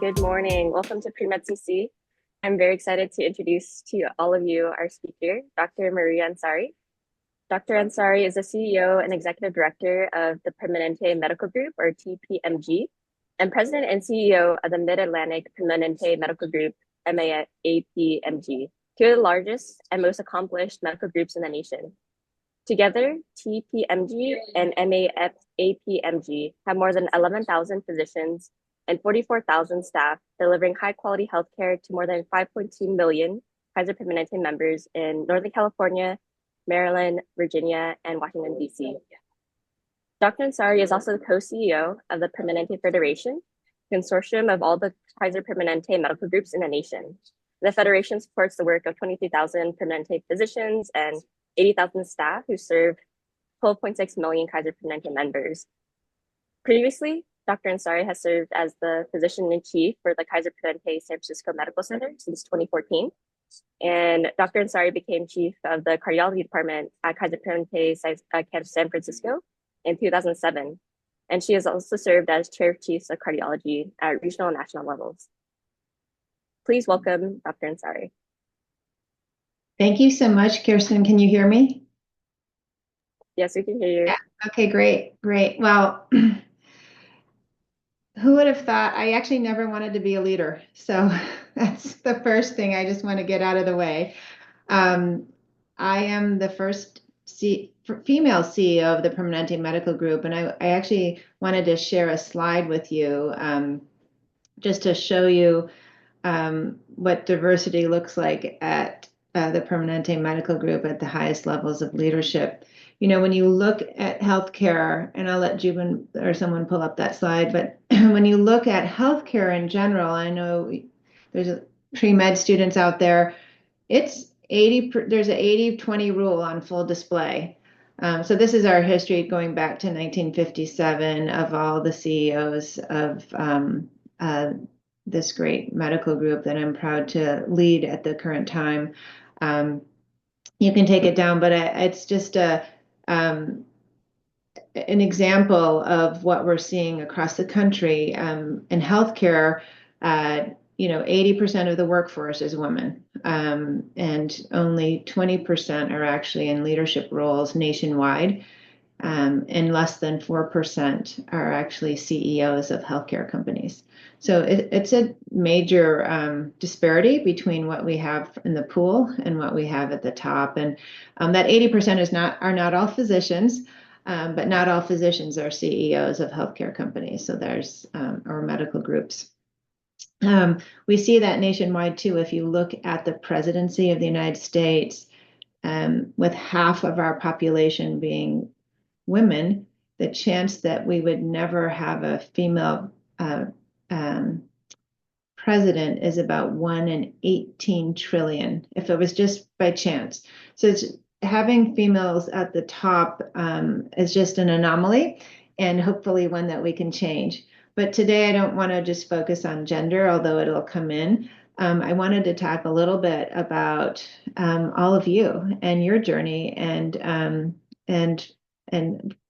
Good morning. Welcome to PreMed CC. I'm very excited to introduce to all of you our speaker, Dr. Maria Ansari. Dr. Ansari is the CEO and Executive Director of the Permanente Medical Group, or TPMG, and President and CEO of the Mid-Atlantic Permanente Medical Group, MAPMG, two of the largest and most accomplished medical groups in the nation. Together, TPMG and MAPMG have more than 11,000 physicians and 44,000 staff, delivering high-quality healthcare to more than 5.2 million Kaiser Permanente members in Northern California, Maryland, Virginia, and Washington, D.C. Dr. Ansari is also the co-CEO of the Permanente Federation, a consortium of all the Kaiser Permanente medical groups in the nation. The federation supports the work of 23,000 Permanente physicians and 80,000 staff who serve 12.6 million Kaiser Permanente members. Previously, Dr. Ansari has served as the physician-in-chief for the Kaiser Permanente San Francisco Medical Center since 2014. And Dr. Ansari became chief of the cardiology department at Kaiser Permanente San Francisco in 2007. And she has also served as chair of chiefs of cardiology at regional and national levels. Please welcome Dr. Ansari. Thank you so much, Kirsten. Can you hear me? Yes, we can hear you. Yeah. Okay, great. Well, who would have thought? I actually never wanted to be a leader. So that's the first thing I just want to get out of the way. I am the first female CEO of the Permanente Medical Group, and I actually wanted to share a slide with you just to show you what diversity looks like at the Permanente Medical Group at the highest levels of leadership. You know, when you look at healthcare, and I'll let Jubin or someone pull up that slide, but when you look at healthcare in general, I know there's pre-med students out there, there's an 80-20 rule on full display. So this is our history going back to 1957 of all the CEOs of this great medical group that I'm proud to lead at the current time. You can take it down, but it's just an example of what we're seeing across the country in healthcare. 80% of the workforce is women, and only 20% are actually in leadership roles nationwide, and less than 4% are actually CEOs of healthcare companies. So it's a major disparity between what we have in the pool and what we have at the top. And that 80% are not all physicians, but not all physicians are CEOs of healthcare companies. So there's or medical groups. We see that nationwide too. If you look at the presidency of the United States, with half of our population being women, the chance that we would never have a female president is about 1 in 18 trillion, if it was just by chance. So having females at the top is just an anomaly, and hopefully one that we can change. But today I don't want to just focus on gender, although it'll come in. I wanted to talk a little bit about all of you and your journey, and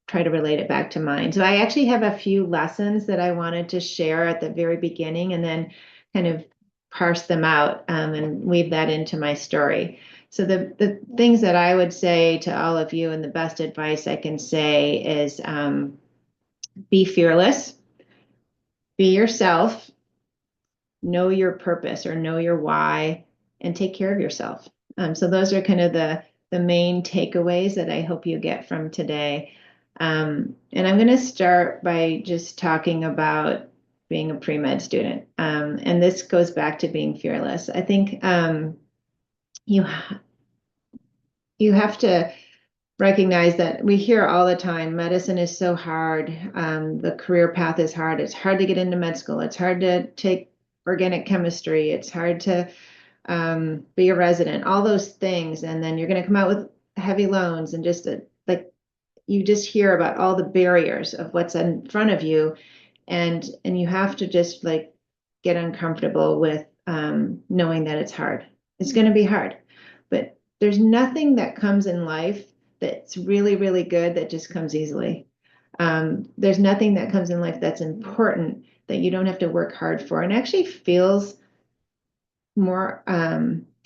try to relate it back to mine. So I actually have a few lessons that I wanted to share at the very beginning, and then kind of parse them out and weave that into my story. So the things that I would say to all of you, and the best advice I can say is be fearless, be yourself, know your purpose or know your why, and take care of yourself. So those are kind of the main takeaways that I hope you get from today. And I'm going to start by just talking about being a pre-med student. And this goes back to being fearless. I think you have to recognize that we hear all the time, medicine is so hard. The career path is hard. It's hard to get into med school. It's hard to take organic chemistry. It's hard to be a resident, all those things. And then you're going to come out with heavy loans, and just you just hear about all the barriers of what's in front of you. And you have to just get uncomfortable with knowing that it's hard. It's going to be hard, but there's nothing that comes in life that's really, really good that just comes easily. There's nothing that comes in life that's important that you don't have to work hard for, and actually feels more,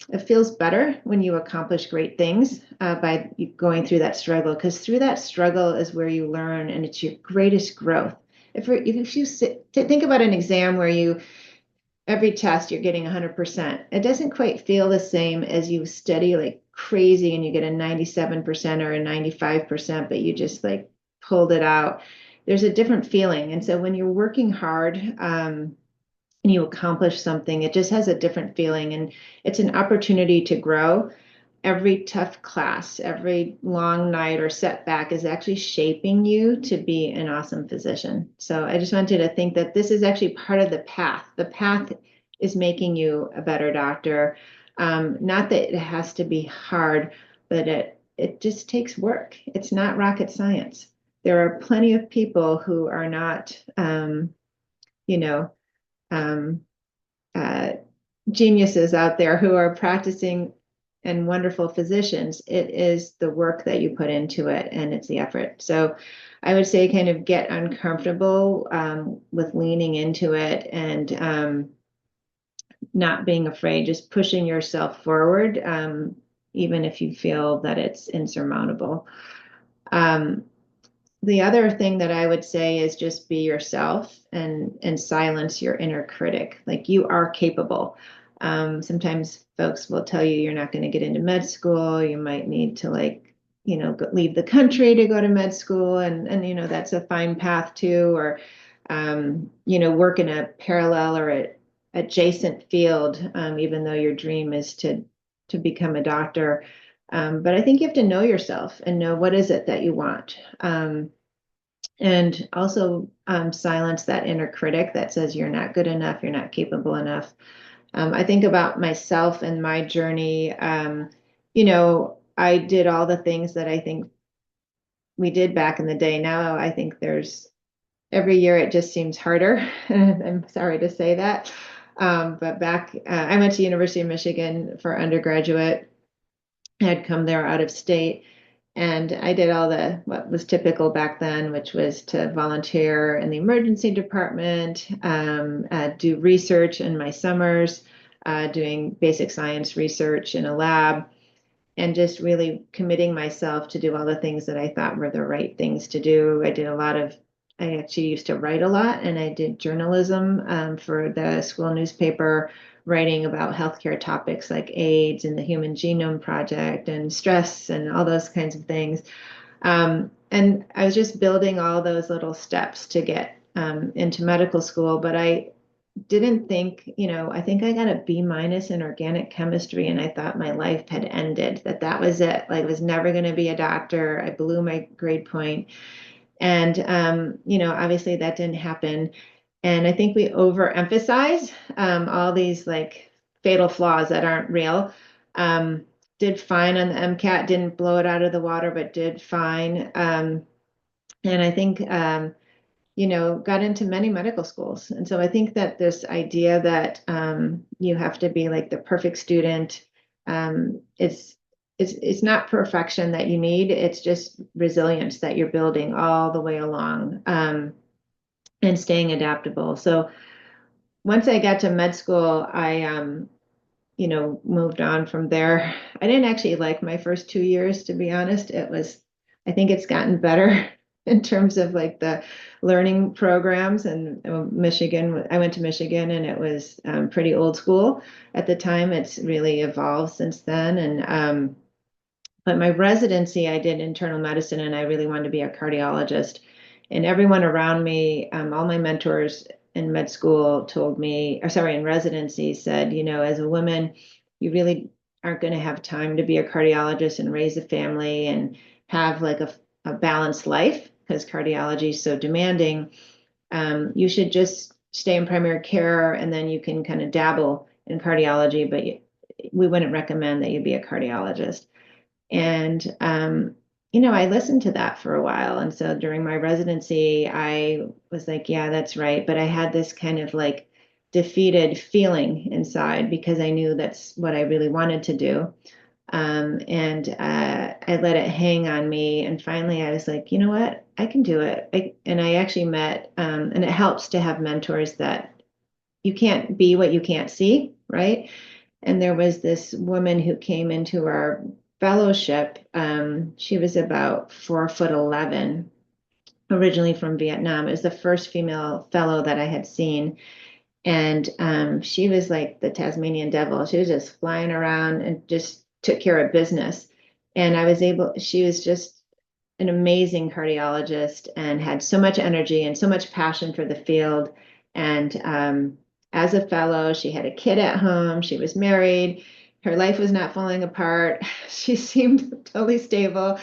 it feels better when you accomplish great things by going through that struggle, because through that struggle is where you learn, and it's your greatest growth. If you think about an exam where every test you're getting 100%, it doesn't quite feel the same as you study like crazy and you get a 97% or a 95%, but you just like pulled it out. There's a different feeling. And so when you're working hard, and you accomplish something, it just has a different feeling, and it's an opportunity to grow. Every tough class, every long night or setback is actually shaping you to be an awesome physician. So I just want you to think that this is actually part of the path. The path is making you a better doctor. Not that it has to be hard, but it just takes work. It's not rocket science. There are plenty of people who are not, you know, um, uh, geniuses out there who are practicing and wonderful physicians. It is the work that you put into it, and it's the effort. So I would say kind of get uncomfortable with leaning into it, and not being afraid, just pushing yourself forward, even if you feel that it's insurmountable. The other thing that I would say is just be yourself, and silence your inner critic. Like, you are capable. Sometimes folks will tell you you're not going to get into med school. You might need to leave the country to go to med school, and that's a fine path too, or work in a parallel or adjacent field, even though your dream is to become a doctor. But I think you have to know yourself and know what is it that you want. And also silence that inner critic that says you're not good enough, you're not capable enough. I think about myself and my journey. I did all the things that I think we did back in the day. Now I think every year it just seems harder. I'm sorry to say that. But back, I went to University of Michigan for undergraduate. I had come there out of state, and I did all what was typical back then, which was to volunteer in the emergency department, do research in my summers, doing basic science research in a lab, and just really committing myself to do all the things that I thought were the right things to do. I actually used to write a lot, and I did journalism for the school newspaper, writing about healthcare topics like AIDS and the Human Genome Project and stress and all those kinds of things. And I was just building all those little steps to get into medical school, but I didn't think, I think I got a B- in organic chemistry, and I thought my life had ended, that was it. Like, I was never going to be a doctor. I blew my grade point. And, obviously that didn't happen. And I think we overemphasize all these like fatal flaws that aren't real. Did fine on the MCAT, didn't blow it out of the water, but did fine. And I think, got into many medical schools. And so I think that this idea that you have to be like the perfect student, it's not perfection that you need. It's just resilience that you're building all the way along, and staying adaptable. So once I got to med school, I moved on from there. I didn't actually like my first 2 years, to be honest. I think it's gotten better in terms of like the learning programs. And I went to Michigan, and it was pretty old school at the time. It's really evolved since then. But my residency, I did internal medicine, and I really wanted to be a cardiologist. And everyone around me, all my mentors in med school told me, or sorry, in residency said, as a woman, you really aren't going to have time to be a cardiologist and raise a family and have like a balanced life, because cardiology is so demanding. You should just stay in primary care, and then you can kind of dabble in cardiology, but we wouldn't recommend that you be a cardiologist. And, I listened to that for a while. And so during my residency, I was like, yeah, that's right. But I had this kind of like defeated feeling inside, because I knew that's what I really wanted to do. I let it hang on me. And finally, I was like, you know what? I can do it. And I actually met, and it helps to have mentors that you can't be what you can't see, right? And there was this woman who came into our fellowship. She was about 4'11", originally from Vietnam. It was the first female fellow that I had seen. And she was like the Tasmanian devil. She was just flying around and just took care of business. And she was just an amazing cardiologist and had so much energy and so much passion for the field. And as a fellow, she had a kid at home. She was married. Her life was not falling apart. She seemed totally stable.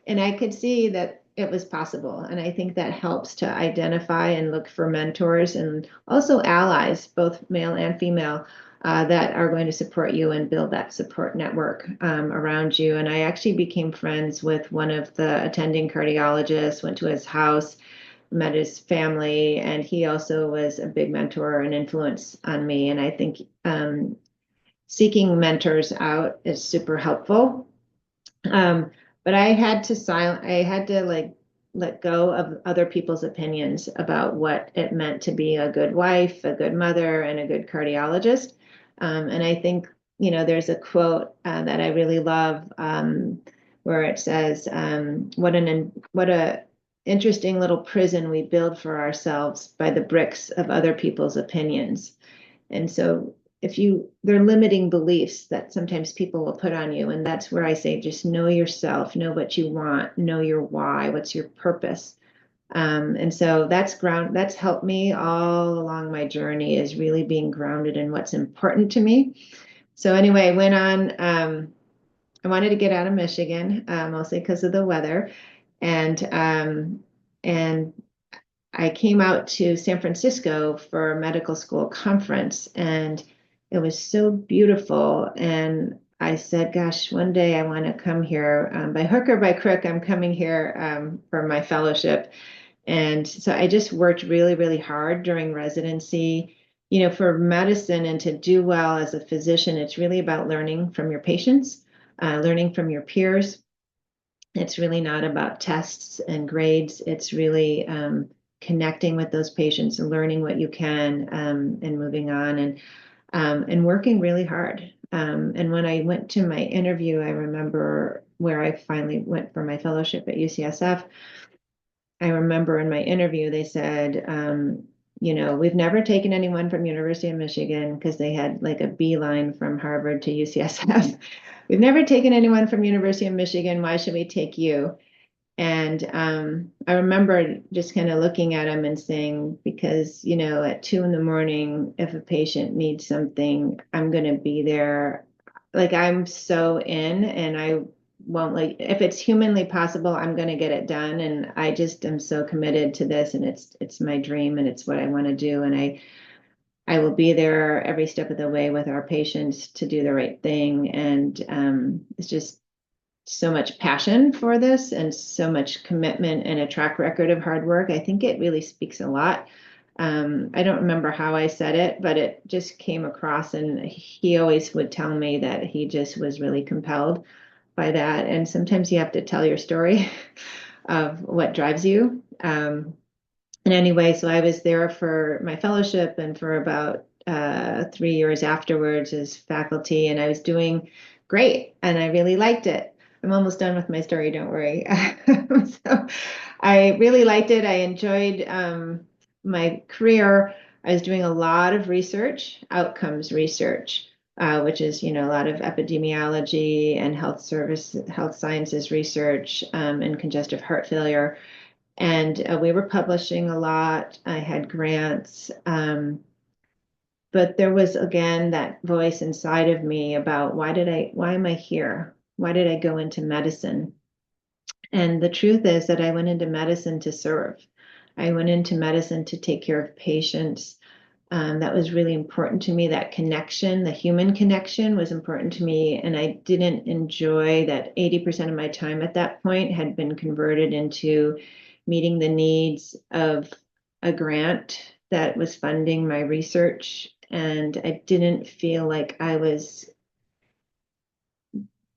And I could see that it was possible. And I think that helps to identify and look for mentors and also allies, both male and female, that are going to support you and build that support network around you. And I actually became friends with one of the attending cardiologists, went to his house, met his family, and he also was a big mentor and influence on me. And I think seeking mentors out is super helpful. But I had to like let go of other people's opinions about what it meant to be a good wife, a good mother, and a good cardiologist. And I think, there's a quote that I really love, where it says, what a interesting little prison we build for ourselves by the bricks of other people's opinions. And so they're limiting beliefs that sometimes people will put on you. And that's where I say, just know yourself, know what you want, know your why, what's your purpose. And so that's helped me all along my journey, is really being grounded in what's important to me. So anyway, I went on, I wanted to get out of Michigan, mostly because of the weather. And I came out to San Francisco for a medical school conference, and it was so beautiful. And I said, gosh, one day I want to come here. By hook or by crook, I'm coming here for my fellowship. And so I just worked really, really hard during residency. For medicine and to do well as a physician, it's really about learning from your patients, learning from your peers. It's really not about tests and grades. It's really connecting with those patients and learning what you can, and moving on, and working really hard. And when I went to my interview, I remember where I finally went for my fellowship at UCSF. I remember in my interview, they said, we've never taken anyone from University of Michigan, because they had like a beeline from Harvard to UCSF. We've never taken anyone from University of Michigan. Why should we take you? And I remember just kind of looking at him and saying, because, at 2 a.m, if a patient needs something, I'm going to be there. Like, I'm so in, and I won't, like, if it's humanly possible, I'm going to get it done. And I just am so committed to this, and it's my dream, and it's what I want to do. And I will be there every step of the way with our patients to do the right thing. And it's just so much passion for this, and so much commitment, and a track record of hard work. I think it really speaks a lot. I don't remember how I said it, but it just came across, and he always would tell me that he just was really compelled by that. And sometimes you have to tell your story of what drives you. And anyway, so I was there for my fellowship and for about 3 years afterwards as faculty, and I was doing great, and I really liked it. I'm almost done with my story, don't worry. So I really liked it. I enjoyed my career. I was doing a lot of research, outcomes research, which is, a lot of epidemiology and health sciences research, and congestive heart failure. And we were publishing a lot. I had grants. But there was, again, that voice inside of me about why am I here? Why did I go into medicine? And the truth is that I went into medicine to serve. I went into medicine to take care of patients. That was really important to me. That connection, the human connection, was important to me. And I didn't enjoy that 80% of my time at that point had been converted into meeting the needs of a grant that was funding my research. And I didn't feel like I was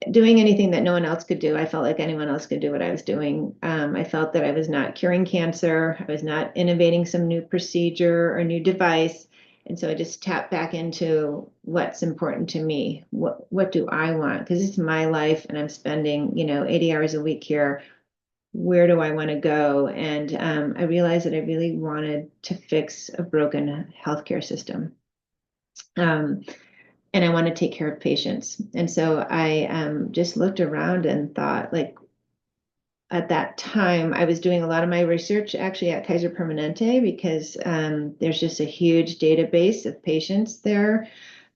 doing anything that no one else could do. I felt like anyone else could do what I was doing. I felt that I was not curing cancer. I was not innovating some new procedure or new device. And so I just tapped back into what's important to me. What do I want? Because it's my life and I'm spending, 80 hours a week here. Where do I want to go? And I realized that I really wanted to fix a broken healthcare system. Um, and I want to take care of patients. And so I just looked around and thought, like, at that time, I was doing a lot of my research actually at Kaiser Permanente because there's just a huge database of patients there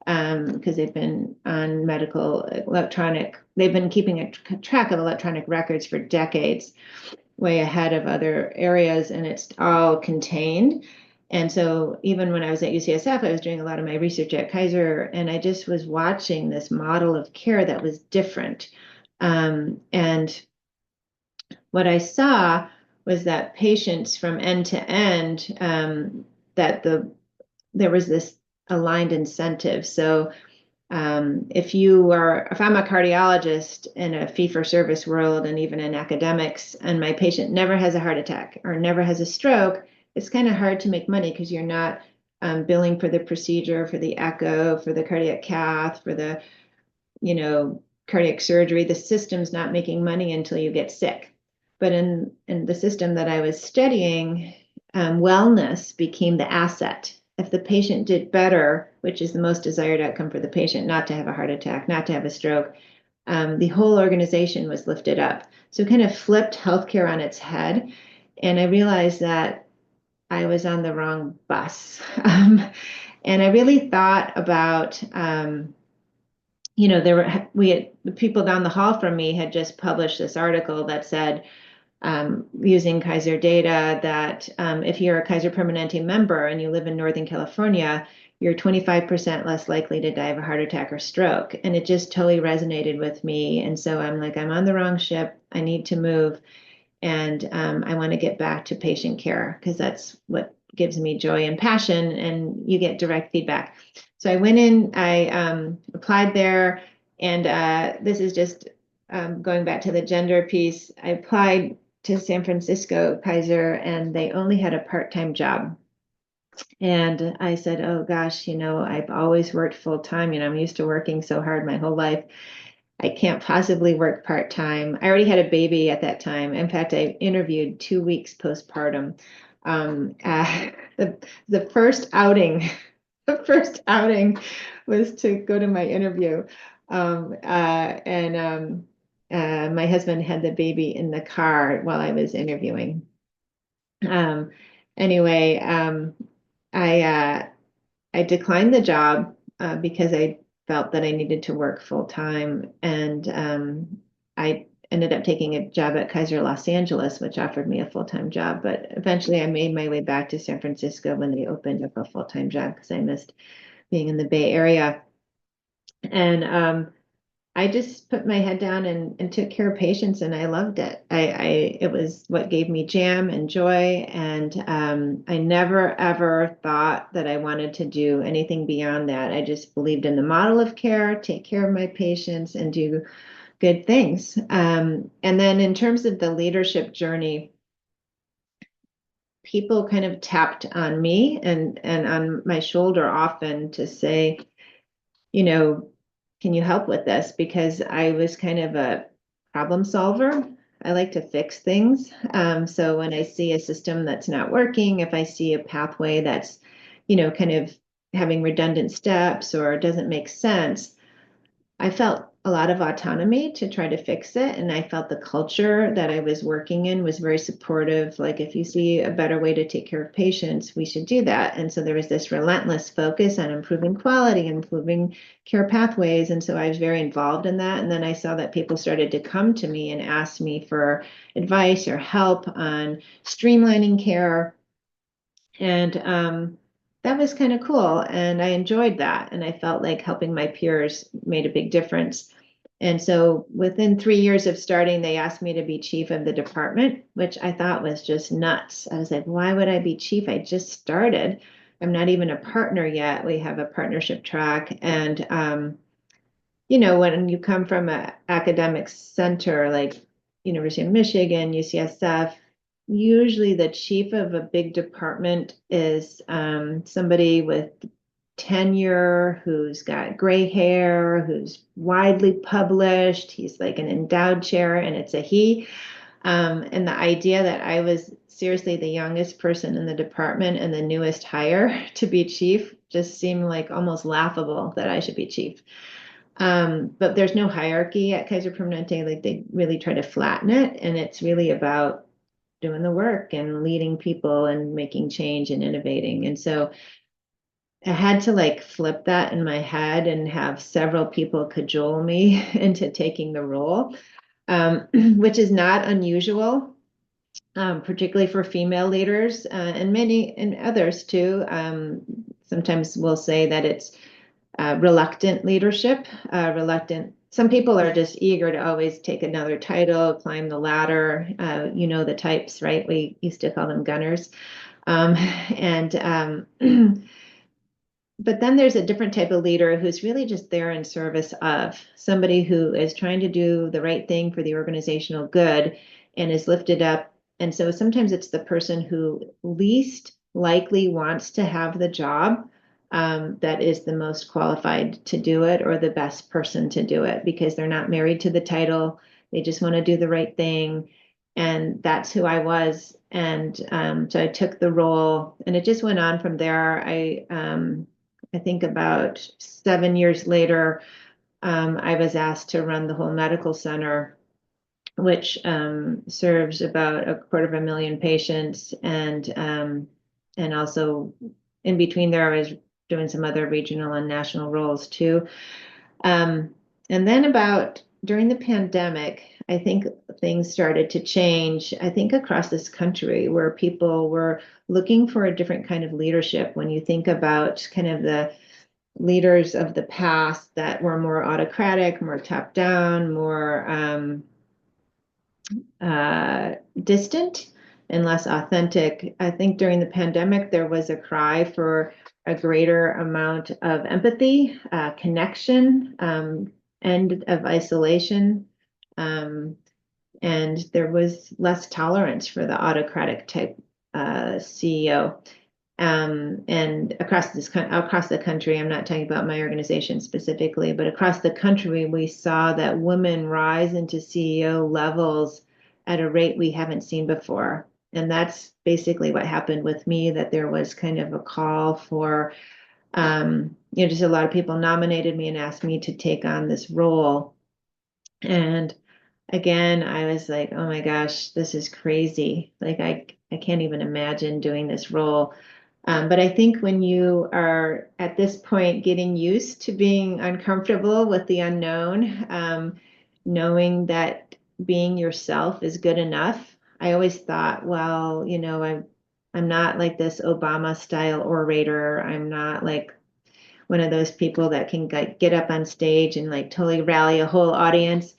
because they've been on they've been keeping a track of electronic records for decades, way ahead of other areas, and it's all contained. And so even when I was at UCSF, I was doing a lot of my research at Kaiser, and I just was watching this model of care that was different. And what I saw was that patients from end to end, that there was this aligned incentive. So if I'm a cardiologist in a fee-for-service world and even in academics, and my patient never has a heart attack or never has a stroke, it's kind of hard to make money because you're not billing for the procedure, for the echo, for the cardiac cath, for the, cardiac surgery. The system's not making money until you get sick. But in the system that I was studying, wellness became the asset. If the patient did better, which is the most desired outcome for the patient, not to have a heart attack, not to have a stroke, the whole organization was lifted up. So it kind of flipped healthcare on its head. And I realized that I was on the wrong bus. And I really thought about, the people down the hall from me had just published this article that said, using Kaiser data, that if you're a Kaiser Permanente member and you live in Northern California, you're 25% less likely to die of a heart attack or stroke. And it just totally resonated with me. And so I'm like, I'm on the wrong ship. I need to move. And I want to get back to patient care because that's what gives me joy and passion. And you get direct feedback. So I went in, I applied there. And this is just going back to the gender piece. I applied to San Francisco Kaiser, and they only had a part-time job. And I said, oh gosh, I've always worked full time. I'm used to working so hard my whole life. I can't possibly work part-time. I already had a baby at that time. In fact, I interviewed 2 weeks postpartum. The first outing, the first outing was to go to my interview. And my husband had the baby in the car while I was interviewing. Um, anyway, I declined the job because I felt that I needed to work full time, and I ended up taking a job at Kaiser Los Angeles, which offered me a full-time job. But eventually, I made my way back to San Francisco when they opened up a full-time job because I missed being in the Bay Area. And I just put my head down and took care of patients, and I loved it. It was what gave me jam and joy, and I never ever thought that I wanted to do anything beyond that. I just believed in the model of care, take care of my patients, and do good things. And then in terms of the leadership journey, people kind of tapped on me and on my shoulder often to say, can you help with this? Because I was kind of a problem solver. I like to fix things. So when I see a system that's not working, if I see a pathway that's, kind of having redundant steps or doesn't make sense, I felt a lot of autonomy to try to fix it. And I felt the culture that I was working in was very supportive. Like, if you see a better way to take care of patients, we should do that. And so there was this relentless focus on improving quality, improving care pathways. And so I was very involved in that. And then I saw that people started to come to me and ask me for advice or help on streamlining care. And that was kind of cool. And I enjoyed that. And I felt like helping my peers made a big difference. And so within 3 years of starting, they asked me to be chief of the department, which I thought was just nuts. I was like, why would I be chief? I just started. I'm not even a partner yet. We have a partnership track. And when you come from an academic center like University of Michigan, UCSF, usually the chief of a big department is somebody with tenure, who's got gray hair, who's widely published. He's like an endowed chair, and it's a he. And the idea that I was seriously the youngest person in the department and the newest hire to be chief just seemed like almost laughable that I should be chief. But there's no hierarchy at Kaiser Permanente. Like they really try to flatten it, and it's really about doing the work and leading people and making change and innovating. And so I had to like flip that in my head and have several people cajole me into taking the role, which is not unusual, particularly for female leaders and many and others too. Sometimes we'll say that it's reluctant leadership, reluctant. Some people are just eager to always take another title, climb the ladder. The types, right? We used to call them gunners. And But then there's a different type of leader who's really just there in service of somebody who is trying to do the right thing for the organizational good and is lifted up. And so sometimes it's the person who least likely wants to have the job that is the most qualified to do it, or the best person to do it, because they're not married to the title. They just want to do the right thing. And that's who I was. And so I took the role, and it just went on from there. I think about 7 years later, I was asked to run the whole medical center, which serves about 250,000 patients, and also in between there, I was doing some other regional and national roles too. And then about during the pandemic, I think things started to change, I think across this country, where people were looking for a different kind of leadership. When you think about kind of the leaders of the past that were more autocratic, more top down, more distant and less authentic. I think during the pandemic, there was a cry for a greater amount of empathy, connection, end of isolation. And there was less tolerance for the autocratic type CEO. And across the country, I'm not talking about my organization specifically, but across the country, we saw that women rise into CEO levels at a rate we haven't seen before. And that's basically what happened with me, that there was kind of a call for, just a lot of people nominated me and asked me to take on this role. And again, I was like, oh my gosh, this is crazy. Like I can't even imagine doing this role. But I think when you are at this point getting used to being uncomfortable with the unknown, knowing that being yourself is good enough. I always thought, well, I'm not like this Obama style orator. I'm not like one of those people that can like get up on stage and like totally rally a whole audience.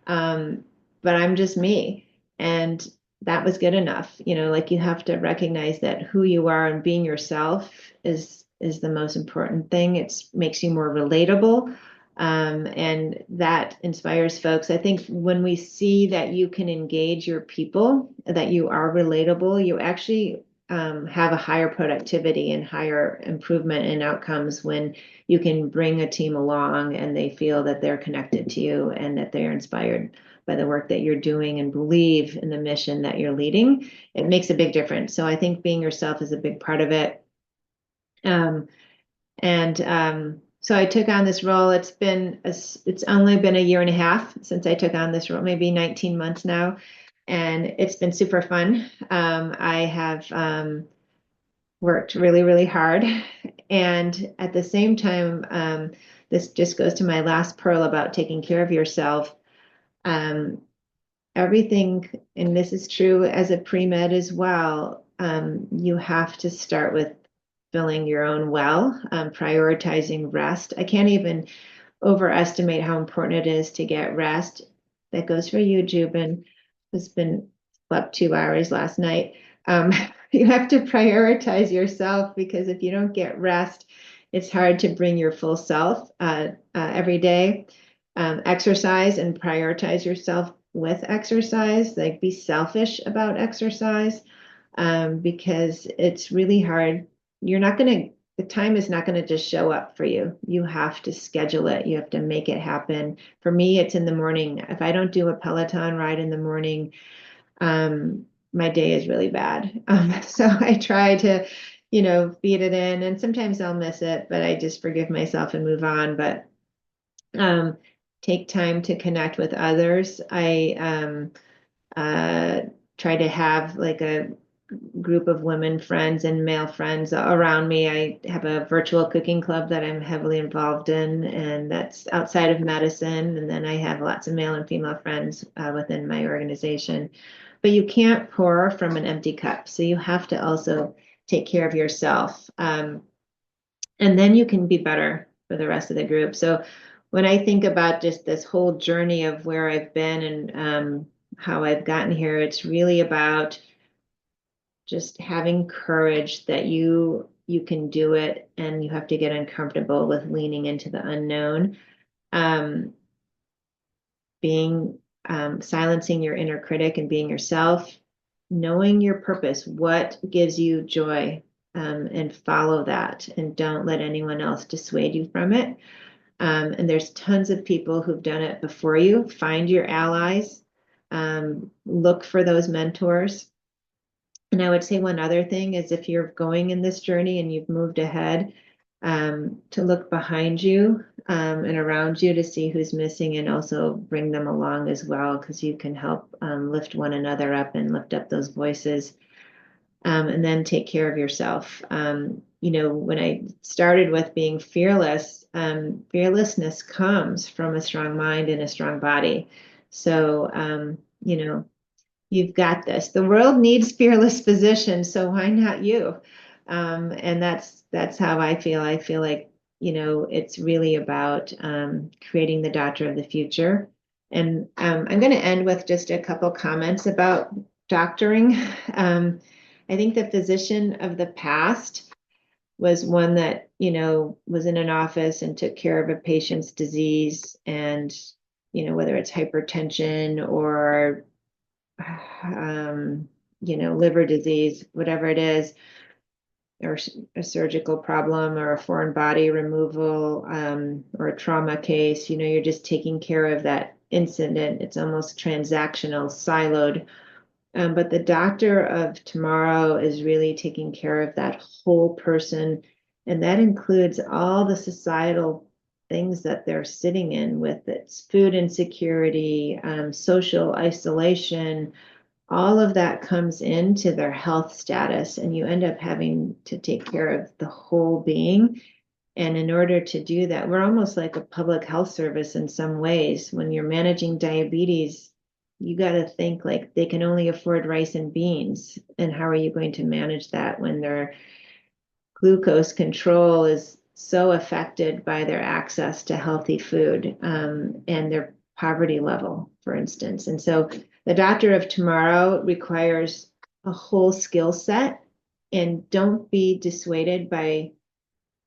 But I'm just me. And that was good enough. Like you have to recognize that who you are and being yourself is the most important thing. It makes you more relatable. And that inspires folks. I think when we see that you can engage your people, that you are relatable, you actually have a higher productivity and higher improvement in outcomes when you can bring a team along and they feel that they're connected to you and that they're inspired by the work that you're doing and believe in the mission that you're leading. It makes a big difference. So I think being yourself is a big part of it. So I took on this role. It's only been a year and a half since I took on this role, maybe 19 months now. And it's been super fun. I have worked really, really hard. And at the same time, this just goes to my last pearl about taking care of yourself. Everything, and this is true as a pre-med as well, you have to start with filling your own well, prioritizing rest. I can't even overestimate how important it is to get rest. That goes for you, Jubin, who's been slept 2 hours last night. You have to prioritize yourself, because if you don't get rest, it's hard to bring your full self every day. exercise and prioritize yourself with exercise. Like, be selfish about exercise, because it's really hard. The time is not going to just show up for you. You have to schedule it. You have to make it happen. For me, it's in the morning. If I don't do a Peloton ride in the morning, my day is really bad. So I try to, feed it in, and sometimes I'll miss it, but I just forgive myself and move on. But um, take time to connect with others. I uh, try to have like a group of women friends and male friends around me. I have a virtual cooking club that I'm heavily involved in, and that's outside of medicine. And then I have lots of male and female friends within my organization. But you can't pour from an empty cup. So you have to also take care of yourself. And then you can be better for the rest of the group. So when I think about just this whole journey of where I've been and how I've gotten here, it's really about just having courage that you can do it, and you have to get uncomfortable with leaning into the unknown. Um, being Silencing your inner critic and being yourself, knowing your purpose, what gives you joy, and follow that, and don't let anyone else dissuade you from it. And there's tons of people who've done it before you. Find your allies, look for those mentors. And I would say one other thing is, if you're going in this journey and you've moved ahead, to look behind you and around you to see who's missing, and also bring them along as well, because you can help lift one another up and lift up those voices. And then take care of yourself. When I started with being fearless, fearlessness comes from a strong mind and a strong body. So, you've got this. The world needs fearless physicians, so why not you? And that's how I feel. I feel like, it's really about creating the doctor of the future. And I'm going to end with just a couple comments about doctoring. I think the physician of the past was one that, was in an office and took care of a patient's disease, and, whether it's hypertension or liver disease, whatever it is, or a surgical problem or a foreign body removal, or a trauma case, you're just taking care of that incident. It's almost transactional, siloed. But the doctor of tomorrow is really taking care of that whole person. And that includes all the societal things that they're sitting in, with its food insecurity, social isolation. All of that comes into their health status, and you end up having to take care of the whole being. And in order to do that, we're almost like a public health service in some ways. When you're managing diabetes, you got to think like they can only afford rice and beans. And how are you going to manage that when their glucose control is so affected by their access to healthy food, and their poverty level, for instance? And so the doctor of tomorrow requires a whole skill set. And don't be dissuaded by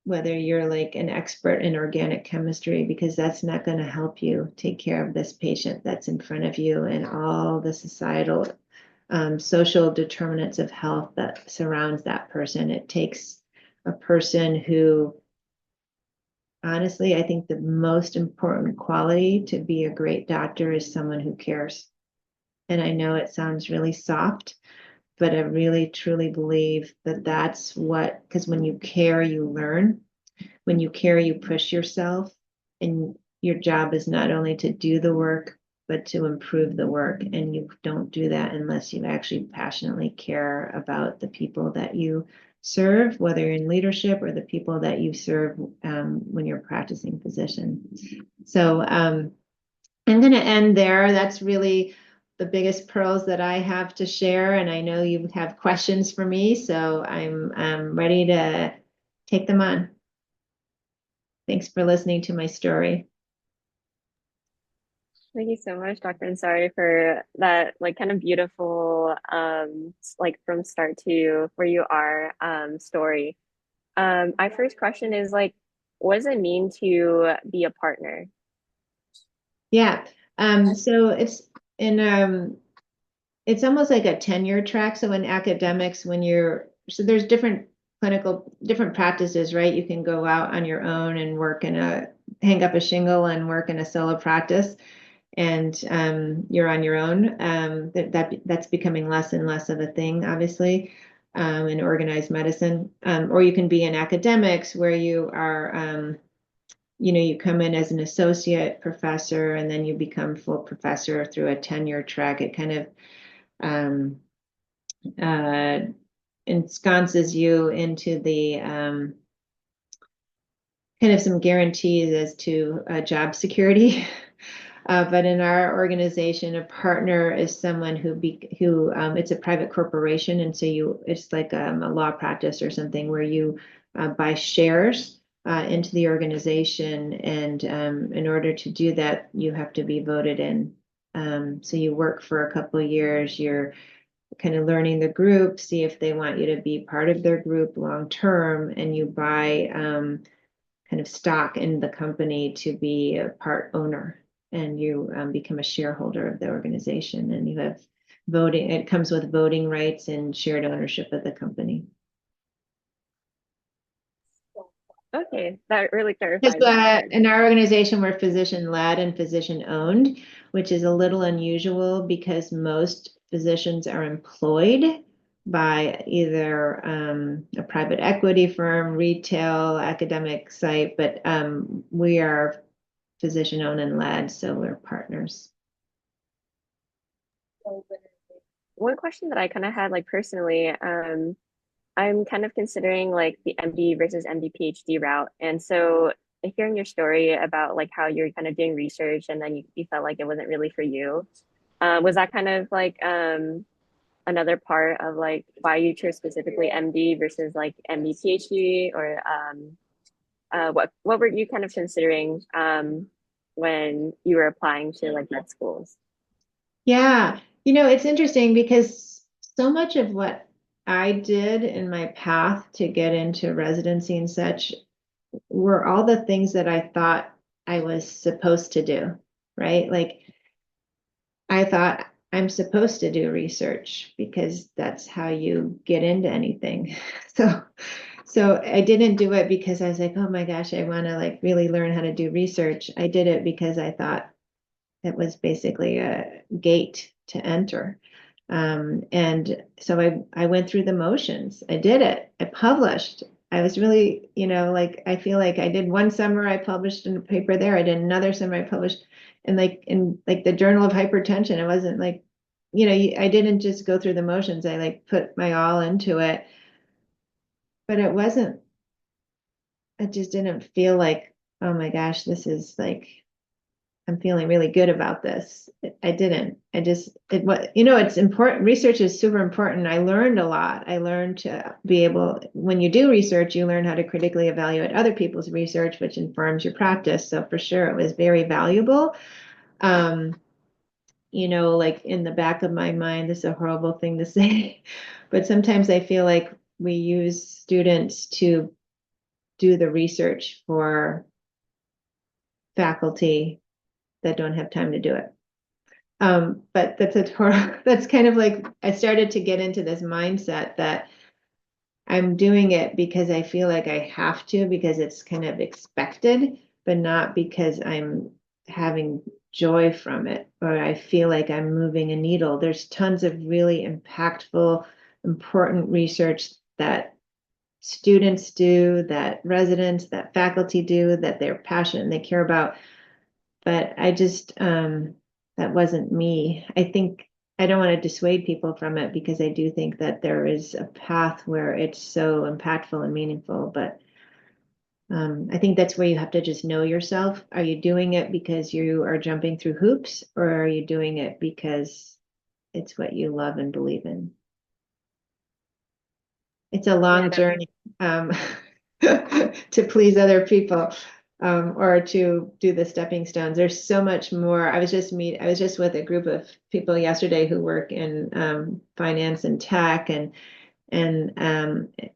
whether you're like an expert in organic chemistry, because that's not going to help you take care of this patient that's in front of you, and all the societal, social determinants of health that surrounds that person. It takes a person who, honestly, I think the most important quality to be a great doctor is someone who cares. And I know it sounds really soft, but I really truly believe that that's what, because when you care, you learn. When you care, you push yourself, and your job is not only to do the work, but to improve the work. And you don't do that unless you actually passionately care about the people that you serve, whether you're in leadership or the people that you serve when you're a practicing physician. So I'm going to end there. That's really the biggest pearls that I have to share. And I know you have questions for me, so I'm ready to take them on. Thanks for listening to my story. Thank you so much, Dr. Ansari, for that like kind of beautiful like from start to where you are story. My first question is like, what does it mean to be a partner? Yeah. So it's almost like a tenure track. So in academics, so there's different practices, right? You can go out on your own and hang up a shingle and work in a solo practice, and you're on your own. That's becoming less and less of a thing, obviously, in organized medicine. Or you can be in academics where you are, you come in as an associate professor and then you become full professor through a tenure track. It kind of um, uh, ensconces you into the kind of some guarantees as to job security. But in our organization, a partner is someone who it's a private corporation, and so it's like a law practice or something where you buy shares into the organization, and in order to do that, you have to be voted in. So you work for a couple of years, you're kind of learning the group, see if they want you to be part of their group long term, and you buy kind of stock in the company to be a part owner, and you become a shareholder of the organization, and you have voting. It comes with voting rights and shared ownership of the company. Okay, that really Because clarifies that part. in our organization, we're physician led and physician owned, which is a little unusual because most physicians are employed by either a private equity firm, retail, academic site, but we are physician owned and led, so we're partners. One question that I kind of had, like personally, I'm kind of considering like the MD versus MD PhD route. And so hearing your story about like how you're kind of doing research and then you felt like it wasn't really for you, was that kind of like another part of like why you chose specifically MD versus like MD PhD, or what were you kind of considering when you were applying to like med schools? Yeah, it's interesting because so much of what I did in my path to get into residency and such were all the things that I thought I was supposed to do, right? Like I thought I'm supposed to do research because that's how you get into anything. So I didn't do it because I was like, oh my gosh, I want to like really learn how to do research. I did it because I thought it was basically a gate to enter. And so I went through the motions. I did it. I published. I was really, like, I feel like I did one summer, I published in a paper there. I did another summer, I published in like the Journal of Hypertension. It wasn't like, I didn't just go through the motions. I like put my all into it, but it just didn't feel like, oh my gosh, this is like, I'm feeling really good about this. I didn't. It's important. Research is super important. I learned a lot. I learned to be able, when you do research, you learn how to critically evaluate other people's research, which informs your practice. So for sure, it was very valuable. Like in the back of my mind, this is a horrible thing to say, but sometimes I feel like we use students to do the research for faculty that don't have time to do it. But that's kind of like I started to get into this mindset that I'm doing it because I feel like I have to, because it's kind of expected, but not because I'm having joy from it or I feel like I'm moving a needle. There's tons of really impactful, important research that students do, that residents, that faculty do, that they're passionate and they care about. But I just, that wasn't me. I think I don't want to dissuade people from it because I do think that there is a path where it's so impactful and meaningful. But I think that's where you have to just know yourself. Are you doing it because you are jumping through hoops, or are you doing it because it's what you love and believe in? It's a Yeah, long no, journey to please other people, or to do the stepping stones. There's so much more. I was just with a group of people yesterday who work in finance and tech, and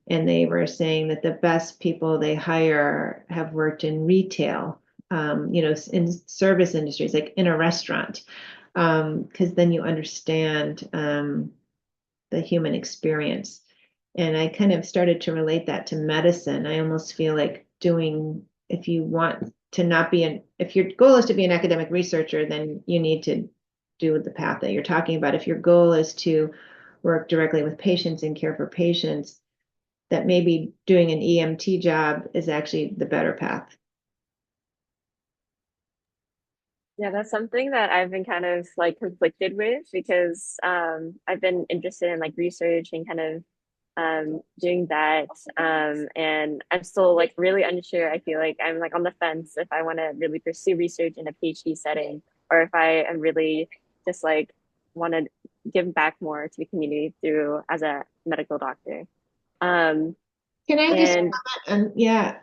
they were saying that the best people they hire have worked in retail in service industries, like in a restaurant, because then you understand the human experience. And I kind of started to relate that to medicine. I almost feel like if you want to not be if your goal is to be an academic researcher, then you need to do the path that you're talking about. If your goal is to work directly with patients and care for patients, that maybe doing an EMT job is actually the better path. Yeah, that's something that I've been kind of like conflicted with because I've been interested in like research and kind of doing that. And I'm still like really unsure. I feel like I'm like on the fence if I want to really pursue research in a PhD setting or if I am really just like want to give back more to the community through as a medical doctor. Um, Can I just and comment? Yeah,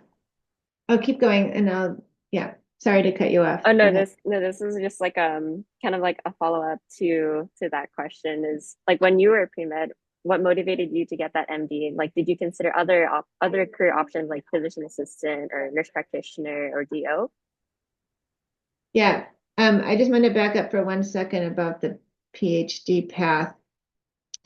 I'll keep going and yeah, sorry to cut you off. Oh Go no, ahead. this is just like kind of like a follow-up to that question is like when you were a pre-med, what motivated you to get that MD? Like did you consider other career options like physician assistant or nurse practitioner or DO? Yeah, I just want to back up for 1 second about the PhD path.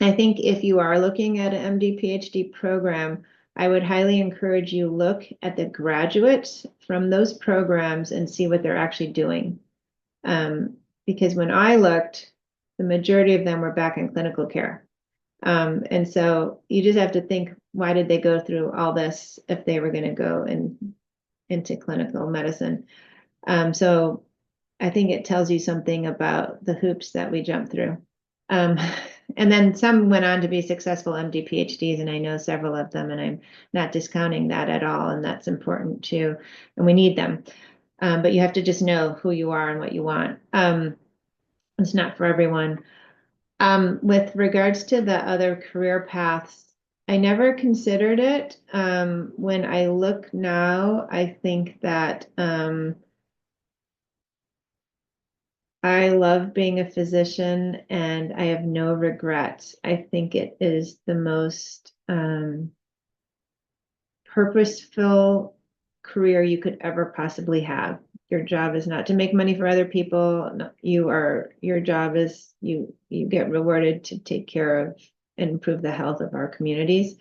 I think if you are looking at an MD PhD program, I would highly encourage you look at the graduates from those programs and see what they're actually doing. Because when I looked, the majority of them were back in clinical care. And so you just have to think, why did they go through all this if they were going to go into clinical medicine? So I think it tells you something about the hoops that we jump through. Um, and then some went on to be successful MD PhDs, and I know several of them, and I'm not discounting that at all, and that's important too, and we need them. But you have to just know who you are and what you want. It's not for everyone. With regards to the other career paths, I never considered it. When I look now, I think that I love being a physician and I have no regrets. I think it is the most purposeful career you could ever possibly have. Your job is not to make money for other people. No, your job is you get rewarded to take care of and improve the health of our communities.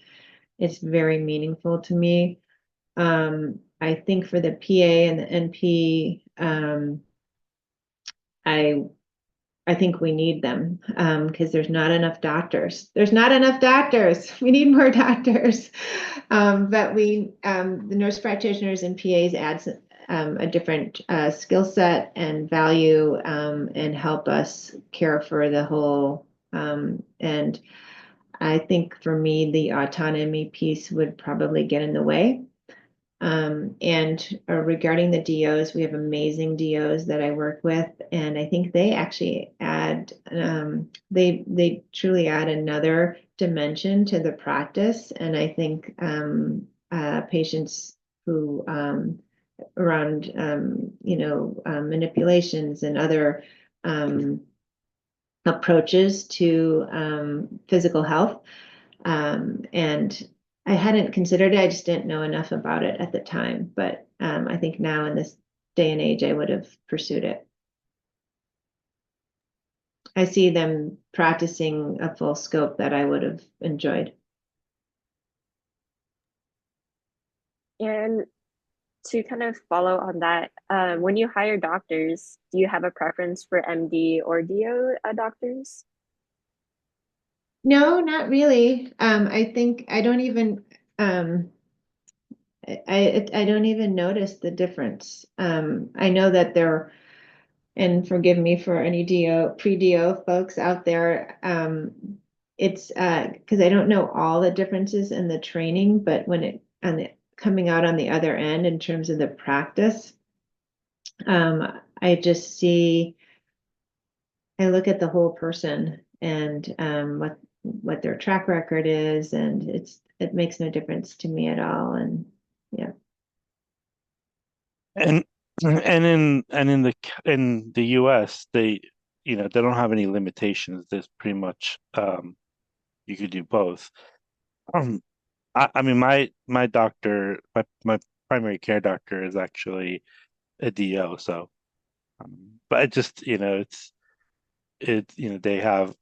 It's very meaningful to me. I think for the PA and the NP, I I think we need them because there's not enough doctors. There's not enough doctors. We need more doctors. But the nurse practitioners and PAs adds a different skill set and value and help us care for the whole. And I think for me, the autonomy piece would probably get in the way. And regarding the DOs, we have amazing DOs that I work with, and I think they actually add, they truly add another dimension to the practice. And I think patients who around, manipulations and other approaches to physical health. And I hadn't considered it. I just didn't know enough about it at the time. But I think now in this day and age, I would have pursued it. I see them practicing a full scope that I would have enjoyed. And to kind of follow on that, when you hire doctors, do you have a preference for MD or DO doctors? No, not really. I think I don't even I don't even notice the difference. I know that they're and forgive me for any DO, pre-DO folks out there. It's because I don't know all the differences in the training, but when it on the coming out on the other end in terms of the practice, I just see, I look at the whole person and what their track record is, and it makes no difference to me at all. And yeah. And in the US, they don't have any limitations. There's pretty much you could do both. Um, I mean my doctor, my primary care doctor is actually a DO. So, but it just, they have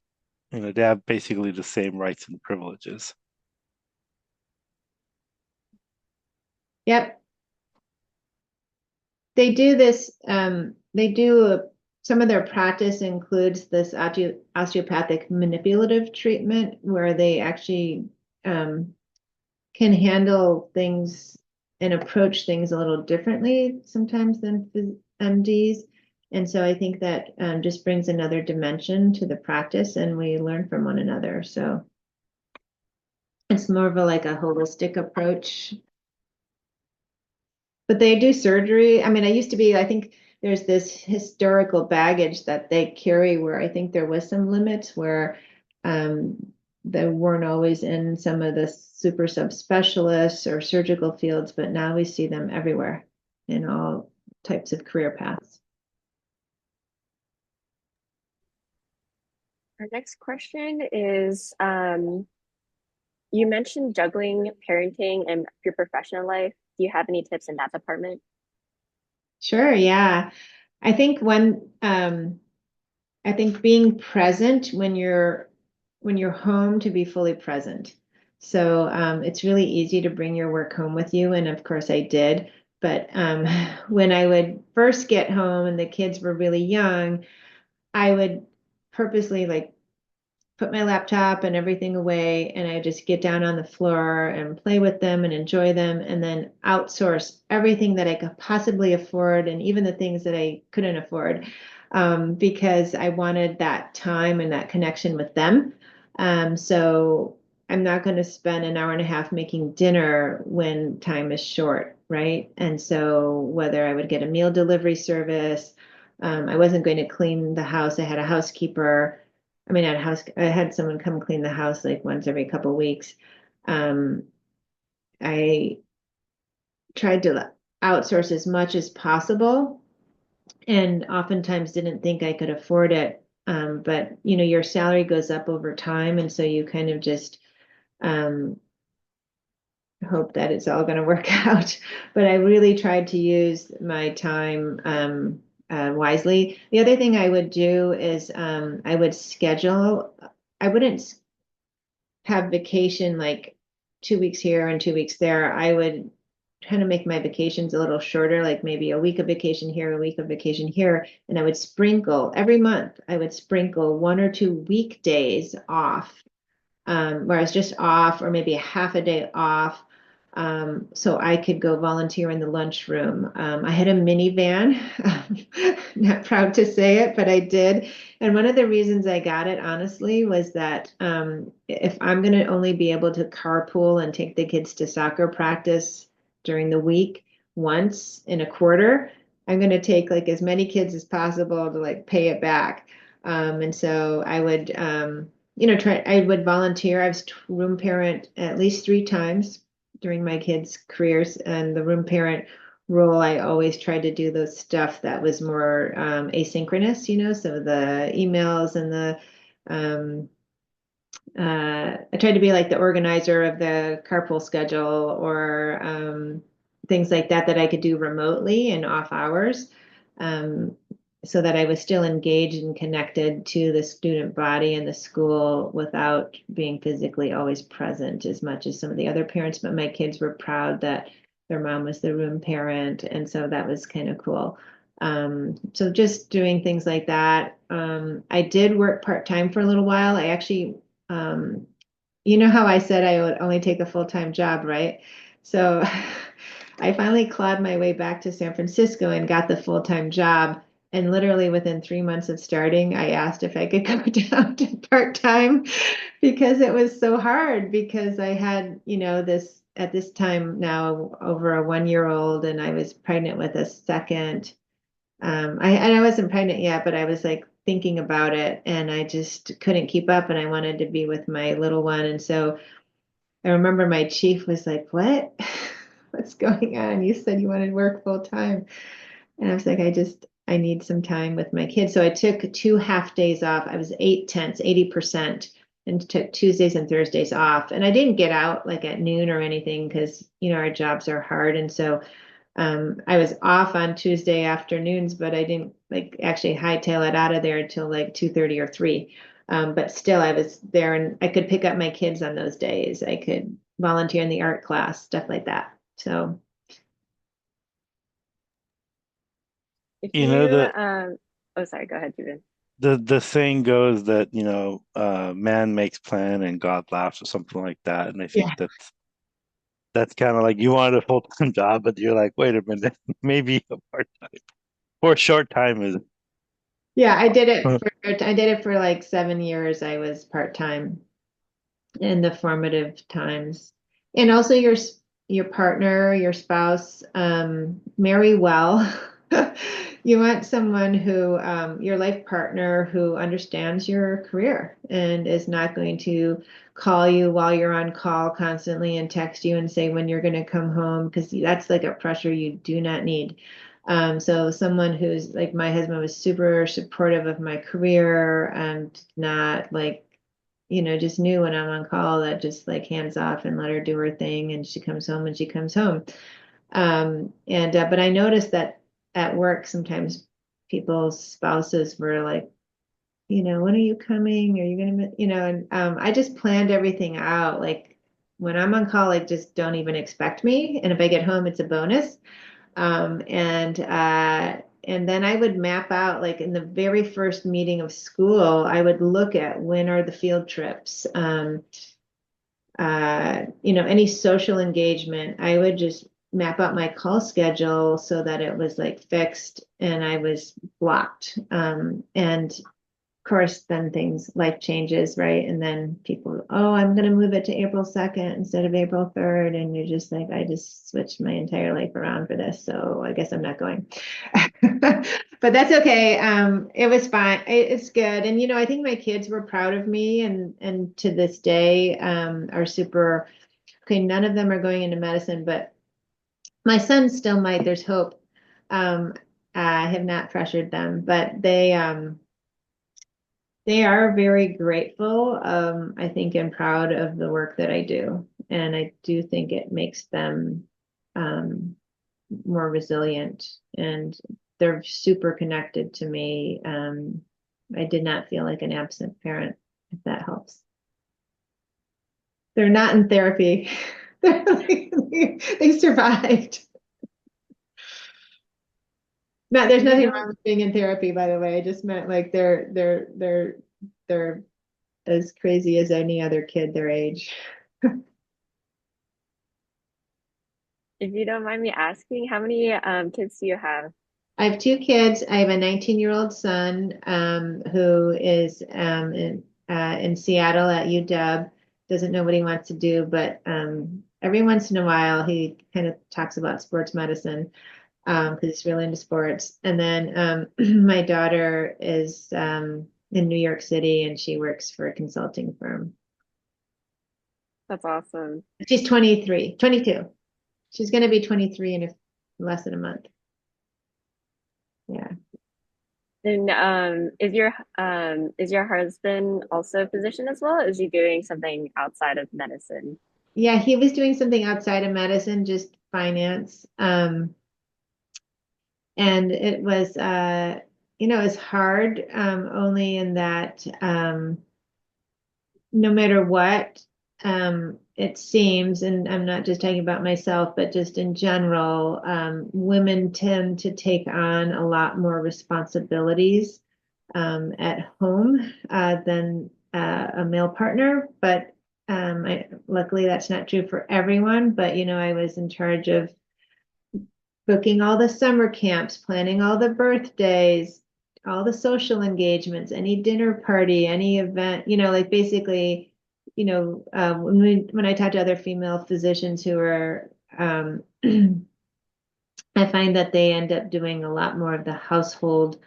basically the same rights and privileges. Yep. They do this, some of their practice includes this osteopathic manipulative treatment where they actually can handle things and approach things a little differently sometimes than MDs. And so I think that just brings another dimension to the practice, and we learn from one another. So it's more of like a holistic approach. But they do surgery. I mean, I think there's this historical baggage that they carry where I think there was some limits where they weren't always in some of the super subspecialists or surgical fields, but now we see them everywhere in all types of career paths. Our next question is, you mentioned juggling parenting and your professional life. Do you have any tips in that department? Sure, yeah. I think being present when you're home, to be fully present. So it's really easy to bring your work home with you, and of course I did. But when I would first get home and the kids were really young, I would purposely like put my laptop and everything away, and I just get down on the floor and play with them and enjoy them, and then outsource everything that I could possibly afford, and even the things that I couldn't afford, because I wanted that time and that connection with them. So I'm not going to spend an hour and a half making dinner when time is short, right? And so whether I would get a meal delivery service, I wasn't going to clean the house. I had a housekeeper. I mean, I had someone come clean the house like once every couple of weeks. I tried to outsource as much as possible, and oftentimes didn't think I could afford it. But your salary goes up over time, and so you kind of just hope that it's all going to work out. But I really tried to use my time wisely. The other thing I would do is I would schedule. I wouldn't have vacation like 2 weeks here and 2 weeks there. I would kind of make my vacations a little shorter, like maybe a week of vacation here, a week of vacation here. And I would sprinkle every month, I would sprinkle 1 or 2 weekdays off, where I was just off, or maybe a half a day off. So I could go volunteer in the lunchroom. I had a minivan, not proud to say it, but I did. And one of the reasons I got it, honestly, was that if I'm going to only be able to carpool and take the kids to soccer practice during the week once in a quarter, I'm going to take like as many kids as possible to like pay it back. And so I would, I would volunteer. I was room parent at least 3 times during my kids' careers, and the room parent role, I always tried to do the stuff that was more asynchronous, so the emails and I tried to be like the organizer of the carpool schedule, or things like that I could do remotely in off hours, so that I was still engaged and connected to the student body and the school without being physically always present as much as some of the other parents. But my kids were proud that their mom was the room parent, and so that was kind of cool. So just doing things like that. I did work part-time for a little while. I actually, you know how I said I would only take a full-time job, right? So I finally clawed my way back to San Francisco and got the full-time job. And literally within 3 months of starting, I asked if I could go down to part-time, because it was so hard, because I had, this at this time now over a 1-year-old, and I was pregnant with a second. I wasn't pregnant yet, but I was like thinking about it, and I just couldn't keep up, and I wanted to be with my little one. And so I remember my chief was like, "What? What's going on? You said you wanted to work full time." And I was like, I need some time with my kids. So I took 2 half days off. I was 8/10, 80%, and took Tuesdays and Thursdays off. And I didn't get out like at noon or anything, because, our jobs are hard. And so I was off on Tuesday afternoons, but I didn't like actually hightail it out of there until like 2:30 or 3. But still I was there and I could pick up my kids on those days. I could volunteer in the art class, stuff like that. So If You know, you, oh, sorry, go ahead, Juven. the saying goes that, man makes plan and God laughs or something like that. And I think yeah. that's kind of like you wanted a full-time job, but you're like, wait a minute, maybe a part-time or a short time is Yeah, I did it for like 7 years. I was part-time in the formative times. And also your partner, your spouse, marry well. You want someone who, your life partner who understands your career and is not going to call you while you're on call constantly and text you and say when you're going to come home, because that's like a pressure you do not need. So someone who's like my husband was super supportive of my career and not like, just knew when I'm on call that just like hands off and let her do her thing and she comes home and she comes home. But I noticed that at work sometimes people's spouses were like, when are you coming? Are you gonna, and I just planned everything out. Like when I'm on call, like just don't even expect me. And if I get home, it's a bonus. And then I would map out, like in the very first meeting of school, I would look at when are the field trips, any social engagement. I would just map out my call schedule so that it was like fixed and I was blocked. And course, then life changes, right? And then people, oh, I'm going to move it to April 2nd instead of April 3rd. And you're just like, I just switched my entire life around for this. So I guess I'm not going. But that's okay. It was fine. It's good. And, I think my kids were proud of me and to this day are super, okay, none of them are going into medicine, but my son still might, there's hope. I have not pressured them, but they are very grateful, I think, and proud of the work that I do. And I do think it makes them more resilient and they're super connected to me. I did not feel like an absent parent, if that helps. They're not in therapy. They survived. There's nothing wrong with being in therapy, by the way. I just meant like they're as crazy as any other kid their age. If you don't mind me asking, how many kids do you have? I have 2 kids. I have a 19-year-old son who is in Seattle at UW. Doesn't know what he wants to do, but every once in a while he kind of talks about sports medicine because he's really into sports. And then my daughter is in New York City and she works for a consulting firm. That's awesome. She's 22. She's going to be 23 in less than a month. Yeah. And is your husband also a physician as well? Or is he doing something outside of medicine? Yeah, he was doing something outside of medicine, just finance. And it was it was hard, only in that no matter what, it seems, and I'm not just talking about myself, but just in general, women tend to take on a lot more responsibilities at home than a male partner. But luckily, that's not true for everyone. But, I was in charge of booking all the summer camps, planning all the birthdays, all the social engagements, any dinner party, any event, like basically, when I talk to other female physicians who are, I find that they end up doing a lot more of the household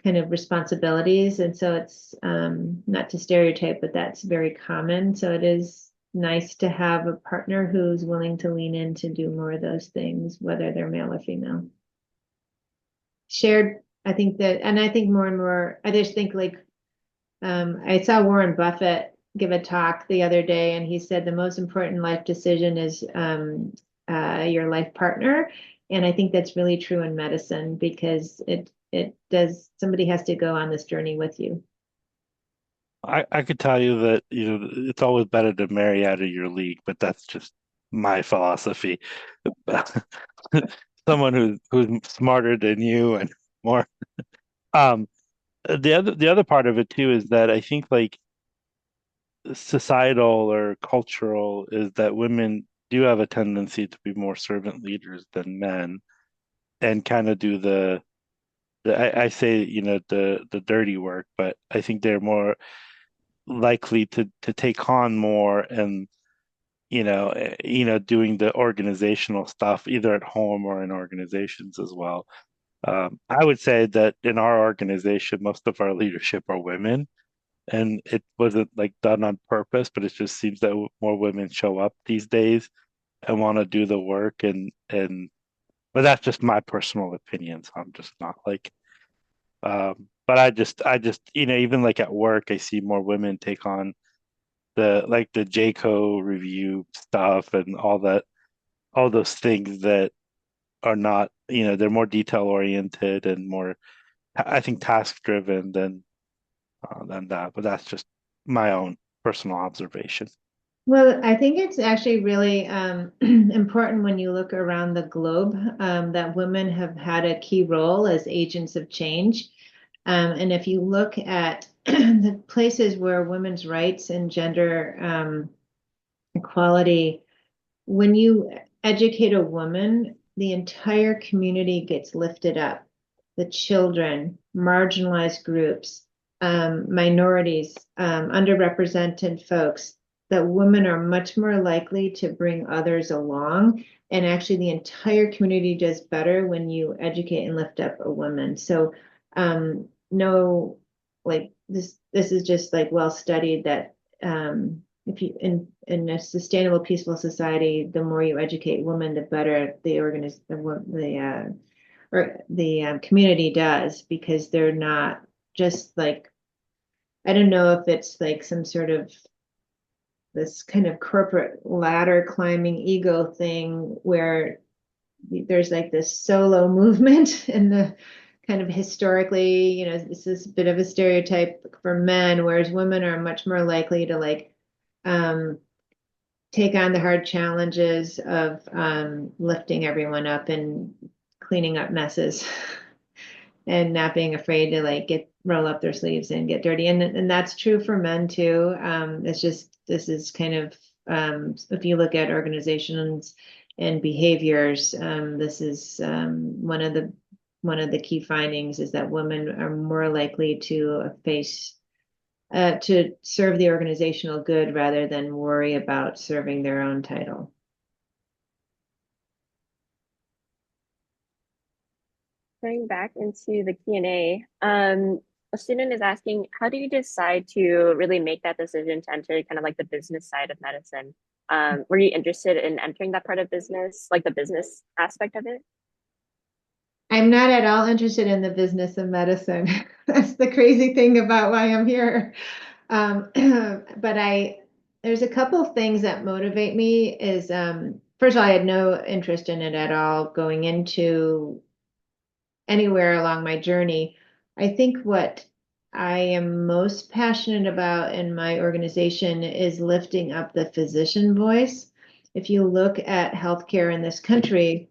kind of responsibilities. And so it's not to stereotype, but that's very common. So it is nice to have a partner who's willing to lean in to do more of those things, whether they're male or female. Shared, I think more and more, I just think like, I saw Warren Buffett give a talk the other day, and he said the most important life decision is your life partner. And I think that's really true in medicine because it does, somebody has to go on this journey with you. I could tell you that, it's always better to marry out of your league, but that's just my philosophy. Someone who's smarter than you and more. Um, the other part of it too is that I think like societal or cultural is that women do have a tendency to be more servant leaders than men and kind of do I say, the dirty work, but I think they're more likely to take on more and doing the organizational stuff either at home or in organizations as well. I would say that in our organization, most of our leadership are women, and it wasn't like done on purpose, but it just seems that more women show up these days and want to do the work but that's just my personal opinion. So I'm just not like but I just even like at work I see more women take on the JCO review stuff and all those things that are not, they're more detail oriented and more, I think, task driven than that. But that's just my own personal observation. Well, I think it's actually really important when you look around the globe that women have had a key role as agents of change. And if you look at the places where women's rights and gender equality, when you educate a woman, the entire community gets lifted up. The children, marginalized groups, minorities, underrepresented folks, that women are much more likely to bring others along. And actually, the entire community does better when you educate and lift up a woman. So, no, like this is just like well studied that if you in a sustainable, peaceful society, the more you educate women, the better the community does, because they're not just like, I don't know if it's like some sort of this kind of corporate ladder climbing ego thing where there's like this solo movement and the kind of historically, this is a bit of a stereotype for men, whereas women are much more likely to like take on the hard challenges of lifting everyone up and cleaning up messes and not being afraid to like roll up their sleeves and get dirty. And that's true for men too. It's just, this is kind of, if you look at organizations and behaviors, this is one of the key findings is that women are more likely to to serve the organizational good rather than worry about serving their own title. Going back into the Q&A, a student is asking, how do you decide to really make that decision to enter kind of like the business side of medicine? Were you interested in entering that part of business, like the business aspect of it? I'm not at all interested in the business of medicine. That's the crazy thing about why I'm here. But there's a couple of things that motivate me is, first of all, I had no interest in it at all going into anywhere along my journey. I think what I am most passionate about in my organization is lifting up the physician voice. If you look at healthcare in this country,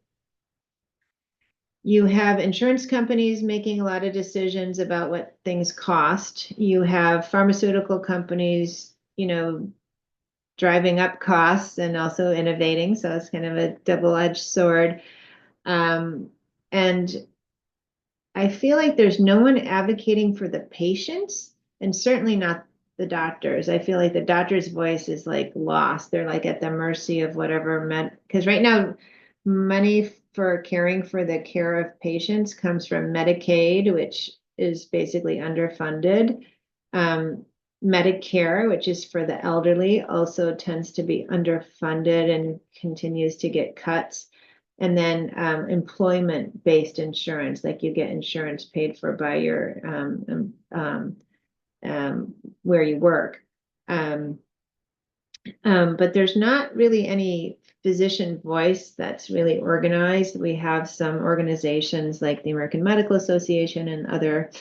you have insurance companies making a lot of decisions about what things cost. You have pharmaceutical companies, driving up costs and also innovating. So it's kind of a double-edged sword. And I feel like there's no one advocating for the patients, and certainly not the doctors. I feel like the doctor's voice is like lost. They're like at the mercy of whatever because right now money for caring for the care of patients comes from Medicaid, which is basically underfunded. Medicare, which is for the elderly, also tends to be underfunded and continues to get cuts. And then employment-based insurance, like you get insurance paid for by your where you work. But there's not really any physician voice that's really organized. We have some organizations like the American Medical Association and other,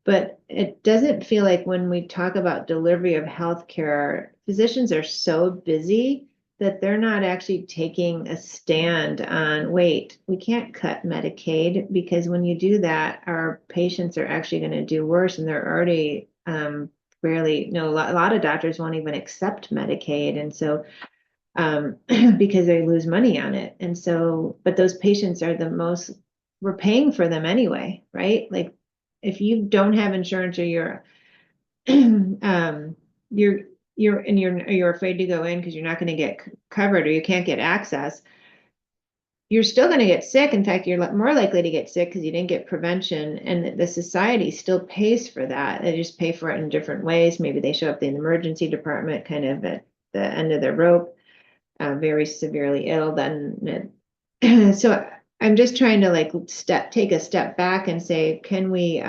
but it doesn't feel like when we talk about delivery of healthcare, physicians are so busy that they're not actually taking a stand on, wait, we can't cut Medicaid, because when you do that, our patients are actually going to do worse, and they're already rarely, a lot of doctors won't even accept Medicaid. And so because they lose money on it. And so, but those patients are the most, we're paying for them anyway, right? Like if you don't have insurance, or you're you're afraid to go in because you're not going to get covered, or you can't get access, you're still going to get sick. In fact, you're more likely to get sick because you didn't get prevention, and the society still pays for that. They just pay for it in different ways. Maybe they show up in the emergency department kind of at the end of their rope, very severely ill. Then so I'm just trying to like take a step back and say, can we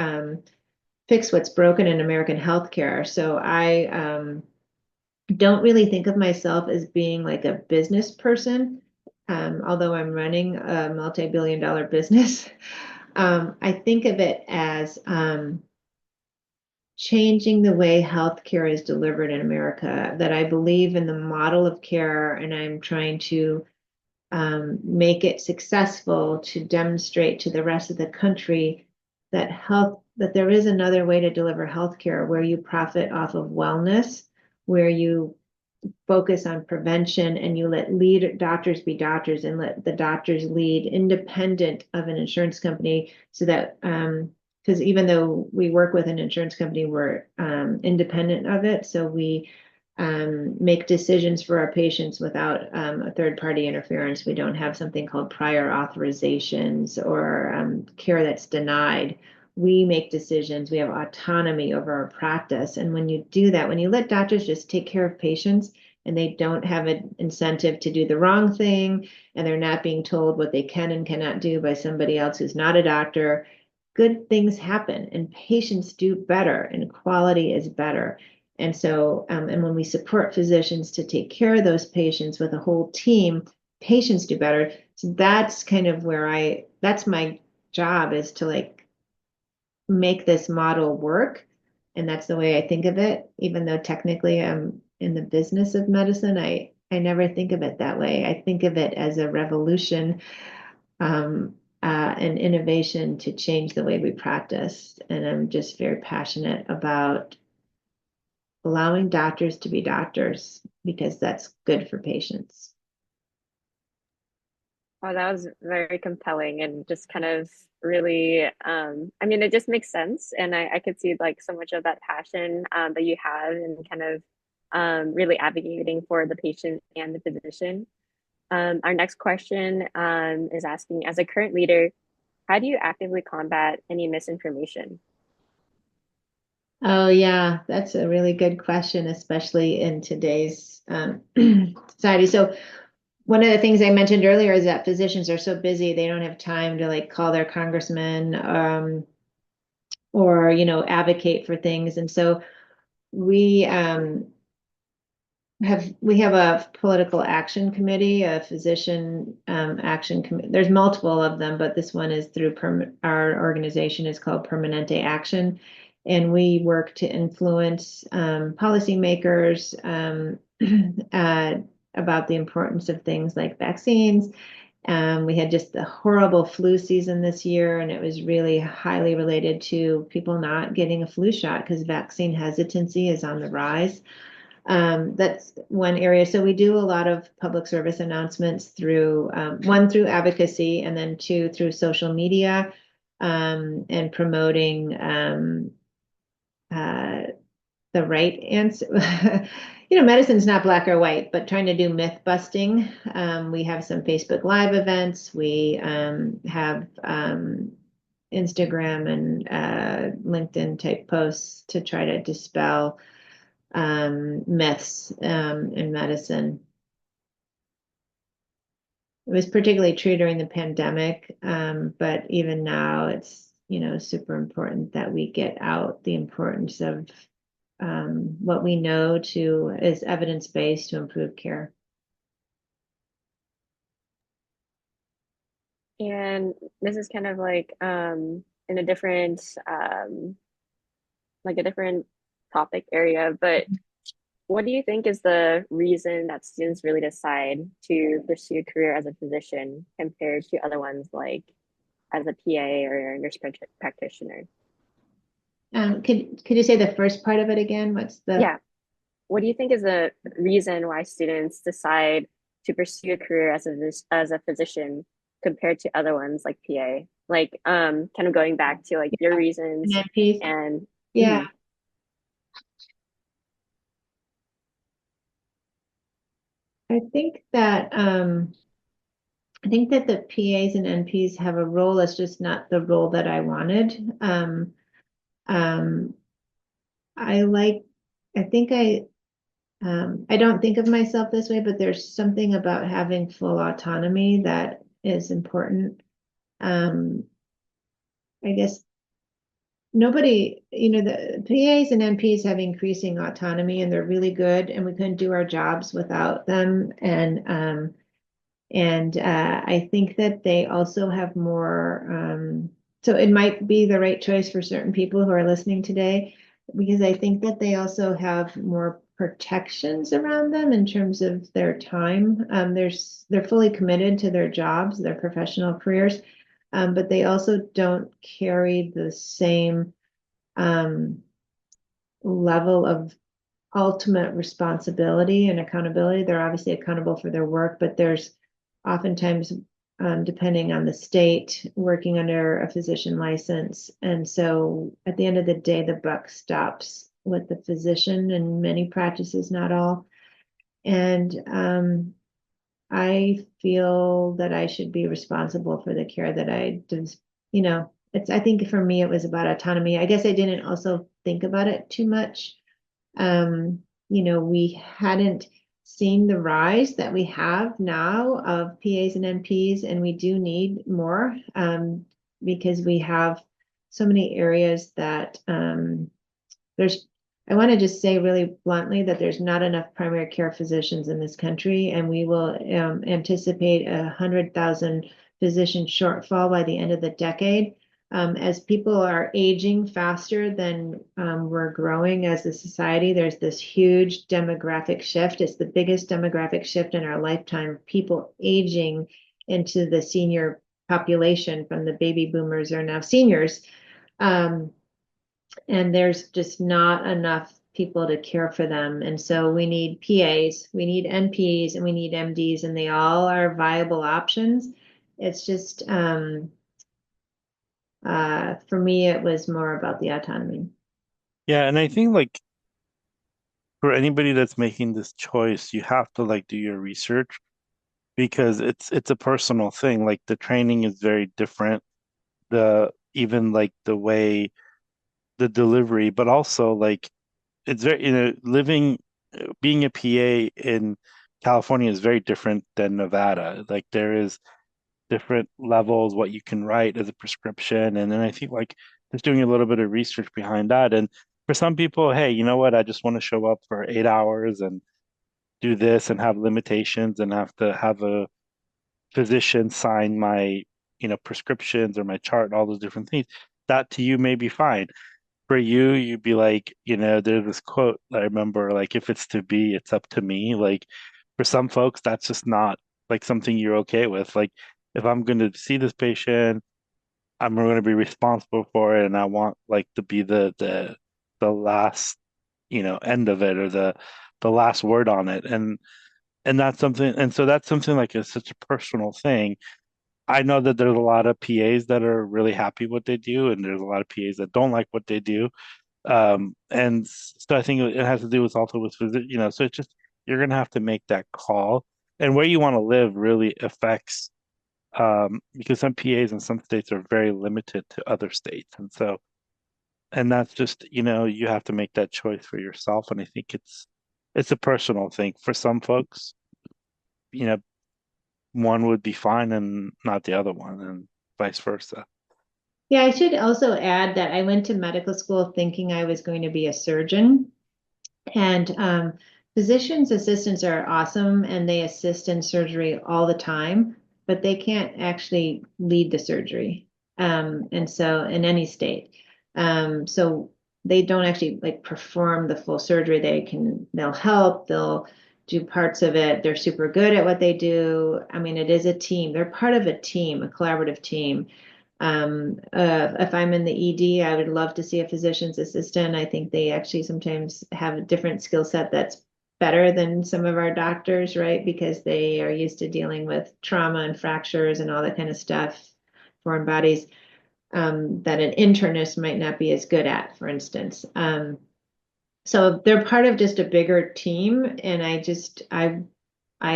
fix what's broken in American healthcare? So I don't really think of myself as being like a business person, although I'm running a multi-billion-dollar business. I think of it as changing the way healthcare is delivered in America, that I believe in the model of care, and I'm trying to make it successful to demonstrate to the rest of the country that there is another way to deliver healthcare, where you profit off of wellness, where you focus on prevention, and you let doctors be doctors, and let the doctors lead independent of an insurance company, so that because even though we work with an insurance company, we're independent of it. So we make decisions for our patients without a third-party interference. We don't have something called prior authorizations or care that's denied. We make decisions. We have autonomy over our practice. And when you do that, when you let doctors just take care of patients, and they don't have an incentive to do the wrong thing, and they're not being told what they can and cannot do by somebody else who's not a doctor, good things happen, and patients do better, and quality is better. And so, and when we support physicians to take care of those patients with a whole team, patients do better. So that's kind of where that's my job, is to like make this model work. And that's the way I think of it, even though technically I'm in the business of medicine. I never think of it that way. I think of it as a revolution, an innovation to change the way we practice. And I'm just very passionate about allowing doctors to be doctors, because that's good for patients. Oh, that was very compelling, and just kind of really, I mean, it just makes sense. And I could see like so much of that passion that you have, and kind of really advocating for the patient and the physician. Our next question is asking, as a current leader, how do you actively combat any misinformation? Oh, yeah, that's a really good question, especially in today's society. So one of the things I mentioned earlier is that physicians are so busy, they don't have time to like call their congressman or, advocate for things. And so we have a political action committee, a physician action committee. There's multiple of them, but this one is through our organization is called Permanente Action. And we work to influence policymakers about the importance of things like vaccines. We had just a horrible flu season this year, and it was really highly related to people not getting a flu shot because vaccine hesitancy is on the rise. That's one area. So we do a lot of public service announcements through one, through advocacy, and then two, through social media, and promoting the right answer. Medicine's not black or white, but trying to do myth busting. We have some Facebook Live events. We have Instagram and LinkedIn type posts to try to dispel myths in medicine. It was particularly true during the pandemic, but even now it's super important that we get out the importance of what we know is evidence-based to improve care. And this is kind of like in a different like a different topic area, but what do you think is the reason that students really decide to pursue a career as a physician compared to other ones like as a PA or a nurse practitioner? Could you say the first part of it again? Yeah. What do you think is the reason why students decide to pursue a career as a physician compared to other ones like PA? Like kind of going back to like your reasons piece? and Yeah. I think that the PAs and NPs have a role. It's just not the role that I wanted. I don't think of myself this way, but there's something about having full autonomy that is important. I guess nobody, the PAs and NPs have increasing autonomy and they're really good, and we couldn't do our jobs without them. And I think that they also have more, so it might be the right choice for certain people who are listening today, because I think that they also have more protections around them in terms of their time. They're fully committed to their jobs, their professional careers, but they also don't carry the same level of ultimate responsibility and accountability. They're obviously accountable for their work, but there's oftentimes, depending on the state, working under a physician license. And so at the end of the day, the buck stops with the physician in many practices, not all. And I feel that I should be responsible for the care that I do. I think for me, it was about autonomy. I guess I didn't also think about it too much. We hadn't seen the rise that we have now of PAs and NPs, and we do need more because we have so many areas that I want to just say really bluntly that there's not enough primary care physicians in this country, and we will anticipate 100,000 physician shortfall by the end of the decade. As people are aging faster than we're growing as a society, there's this huge demographic shift. It's the biggest demographic shift in our lifetime. People aging into the senior population from the baby boomers are now seniors. And there's just not enough people to care for them. And so we need PAs, we need NPs, and we need MDs, and they all are viable options. It's just, for me, it was more about the autonomy. Yeah, and I think like for anybody that's making this choice, you have to like do your research because it's a personal thing. Like the training is very different. Even like the way the delivery, but also like it's very, being a PA in California is very different than Nevada. Like there is different levels, what you can write as a prescription. And then I think like just doing a little bit of research behind that. And for some people, hey, you know what? I just want to show up for 8 hours and do this and have limitations and have to have a physician sign my, prescriptions or my chart and all those different things. That to you may be fine. For you, you'd be like, there's this quote I remember, like, if it's to be, it's up to me. Like, for some folks, that's just not like something you're okay with. Like, if I'm going to see this patient, I'm going to be responsible for it, and I want like to be the last, end of it or the last word on it. And that's something, and so that's something like it's such a personal thing. I know that there's a lot of PAs that are really happy what they do, and there's a lot of PAs that don't like what they do. And so I think it has to do with also with so it's just you're gonna have to make that call. And where you want to live really affects because some PAs in some states are very limited to other states. And that's just, you have to make that choice for yourself. And I think it's a personal thing. For some folks, you know, one would be fine and not the other one, and vice versa. Yeah, I should also add that I went to medical school thinking I was going to be a surgeon. And physician's assistants are awesome and they assist in surgery all the time, but they can't actually lead the surgery. And so in any state. So they don't actually like perform the full surgery. They'll help, they'll do parts of it. They're super good at what they do. I mean, it is a team. They're part of a team, a collaborative team. If I'm in the ED, I would love to see a physician's assistant. I think they actually sometimes have a different skill set that's better than some of our doctors, right? Because they are used to dealing with trauma and fractures and all that kind of stuff, foreign bodies, that an internist might not be as good at, for instance. So they're part of just a bigger team. And I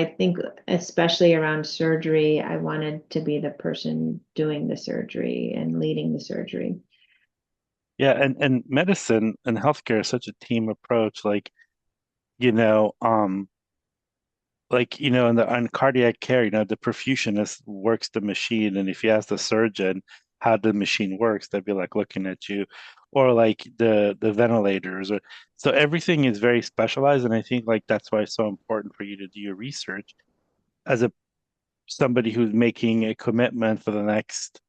think especially around surgery, I wanted to be the person doing the surgery and leading the surgery. Yeah, and medicine and healthcare is such a team approach. You know, um, in the on cardiac care, the perfusionist works the machine, and if you ask the surgeon how the machine works, they'll be like looking at you, or like the ventilators, or so everything is very specialized, and I think like that's why it's so important for you to do your research as a somebody who's making a commitment for the next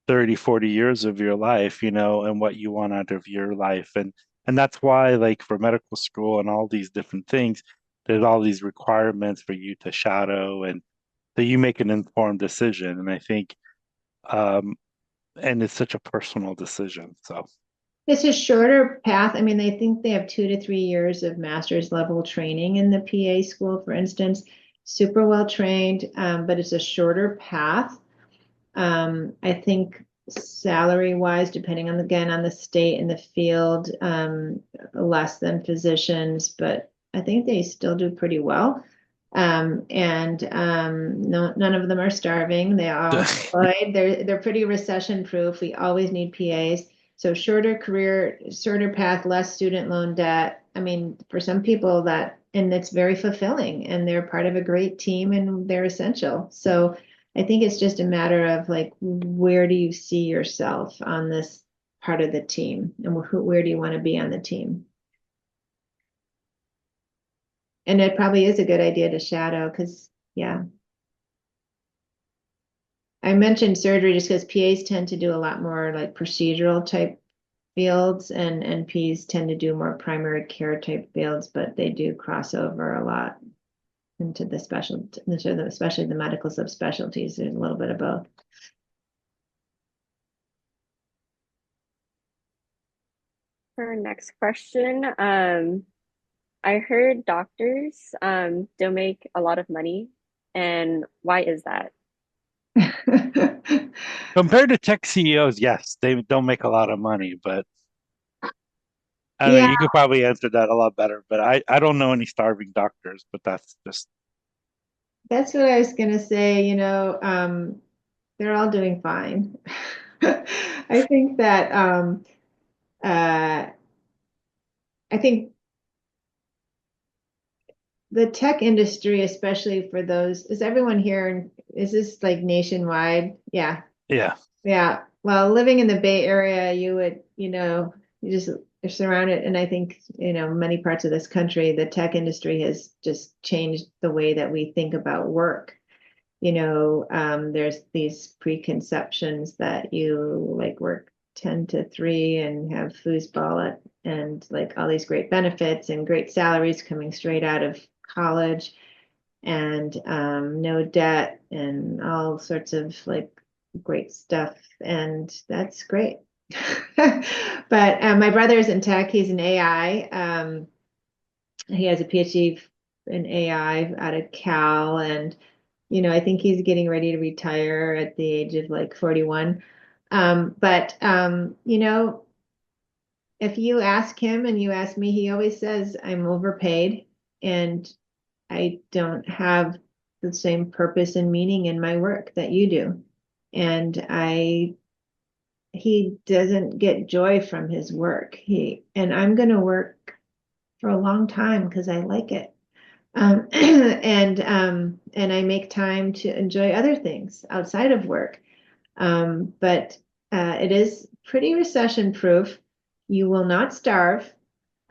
30, 40 years of your life, and what you want out of your life. And that's why, like for medical school and all these different things, there's all these requirements for you to shadow and that you make an informed decision. And I think um and it's such a personal decision. So It's a shorter path. I mean, they think they have 2 to 3 years of master's level training in the PA school, for instance, super well trained, but it's a shorter path. I think salary wise, depending on again on the state and the field, less than physicians, but I think they still do pretty well. And no, none of them are starving. They are all employed. They're pretty recession proof. We always need PAs. So shorter career, shorter path, less student loan debt. I mean, for some people and it's very fulfilling and they're part of a great team and they're essential. So I think it's just a matter of like, where do you see yourself on this part of the team and where do you want to be on the team? And it probably is a good idea to shadow because, yeah. I mentioned surgery just because PAs tend to do a lot more like procedural type fields and NPs tend to do more primary care type fields, but they do cross over a lot into especially the medical subspecialties. There's a little bit of both. For our next question, I heard doctors don't make a lot of money, and why is that? compared to tech CEOs, yes, they don't make a lot of money, but I don't know, Yeah, you could probably answer that a lot better, but I don't know any starving doctors, but that's just that's what I was gonna say. They're all doing fine. I think that uh, I think the tech industry, especially for those, is everyone here? Is this like nationwide? Yeah, yeah. yeah. Well, living in the Bay Area, you just are surrounded, and I think, many parts of this country, the tech industry has just changed the way that we think about work. There's these preconceptions that you like work 10 to 3 and have foosball and like all these great benefits and great salaries coming straight out of college and no debt and all sorts of like great stuff. And that's great. But my brother's in tech, he's in AI. He has a PhD in AI out of Cal, and I think he's getting ready to retire at the age of like 41. But if you ask him and you ask me, he always says I'm overpaid and I don't have the same purpose and meaning in my work that you do. And he doesn't get joy from his work. And I'm going to work for a long time because I like it. And I make time to enjoy other things outside of work. But it is pretty recession proof. You will not starve.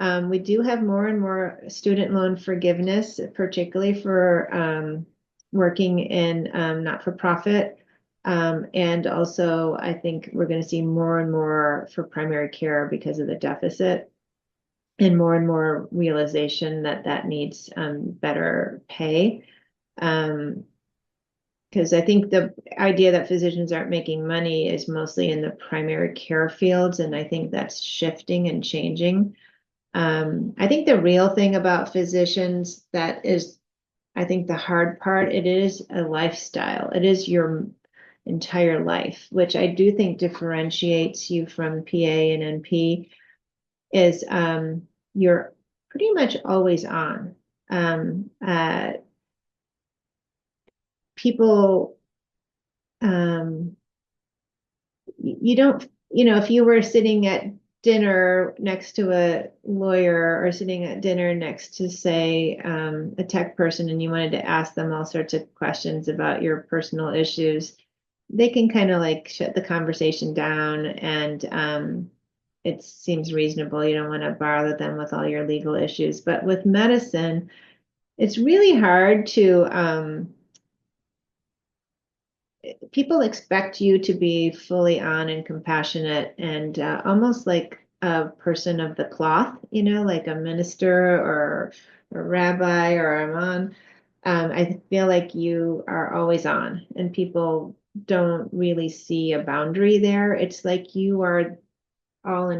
We do have more and more student loan forgiveness, particularly for working in not-for-profit. And also, I think we're going to see more and more for primary care because of the deficit, and more realization that that needs better pay. Because I think the idea that physicians aren't making money is mostly in the primary care fields, and I think that's shifting and changing. I think the real thing about physicians that is, I think the hard part, it is a lifestyle. It is your entire life, which I do think differentiates you from PA and NP, is you're pretty much always on. People, you don't, if you were sitting at dinner next to a lawyer, or sitting at dinner next to, say, a tech person, and you wanted to ask them all sorts of questions about your personal issues, they can kind of like shut the conversation down, and it seems reasonable. You don't want to bother them with all your legal issues. But with medicine, it's really hard to people expect you to be fully on and compassionate, and almost like a person of the cloth, like a minister or a rabbi or a imam. I feel like you are always on, and people don't really see a boundary there. It's like you are all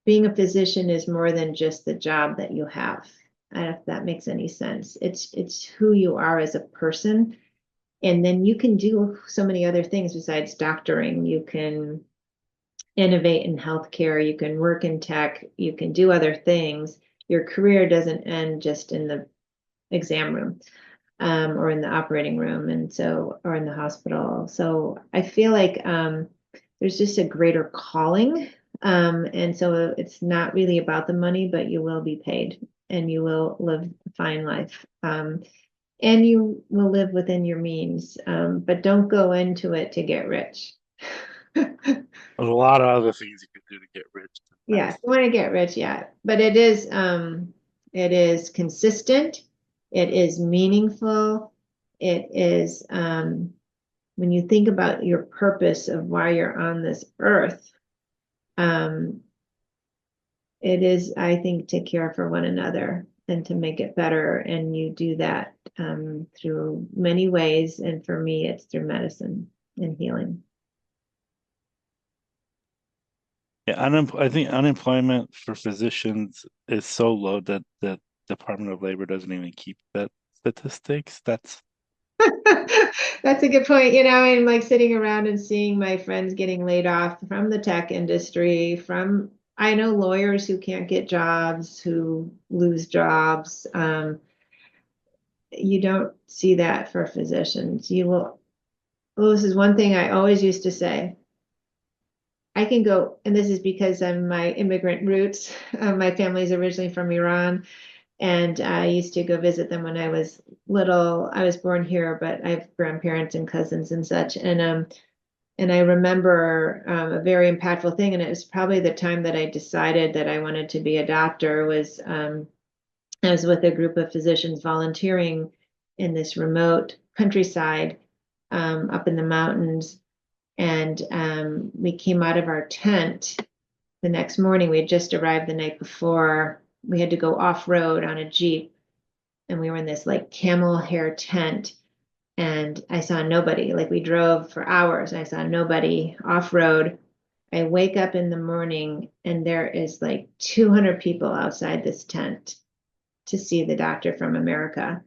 being a physician is more than just the job that you have. I don't know if that makes any sense. It's who you are as a person. And then you can do so many other things besides doctoring. You can innovate in healthcare, you can work in tech, you can do other things. Your career doesn't end just in the exam room, or in the operating room, or in the hospital. So I feel like there's just a greater calling. And so it's not really about the money, but you will be paid, and you will live a fine life. And you will live within your means, but don't go into it to get rich. There's a lot of other things you could do to get rich. Yeah, you want to get rich, yeah. But it is consistent, it is meaningful, it is when you think about your purpose of why you're on this earth, it is, I think, to care for one another and to make it better. And you do that through many ways. And for me, it's through medicine and healing. Yeah, I think unemployment for physicians is so low that the Department of Labor doesn't even keep that statistics. That's That's a good point. I'm like sitting around and seeing my friends getting laid off from the tech industry, I know lawyers who can't get jobs, who lose jobs. You don't see that for physicians. Well, this is one thing I always used to say. I can go, and this is because of my immigrant roots. My family's originally from Iran, and I used to go visit them when I was little. I was born here, but I have grandparents and cousins and such. And I remember a very impactful thing, and it was probably the time that I decided that I wanted to be a doctor. Was I was with a group of physicians volunteering in this remote countryside, up in the mountains. And we came out of our tent the next morning. We had just arrived the night before. We had to go off-road on a Jeep, and we were in this like camel hair tent, and I saw nobody. Like, we drove for hours, and I saw nobody off-road. I wake up in the morning, and there is like 200 people outside this tent to see the doctor from America.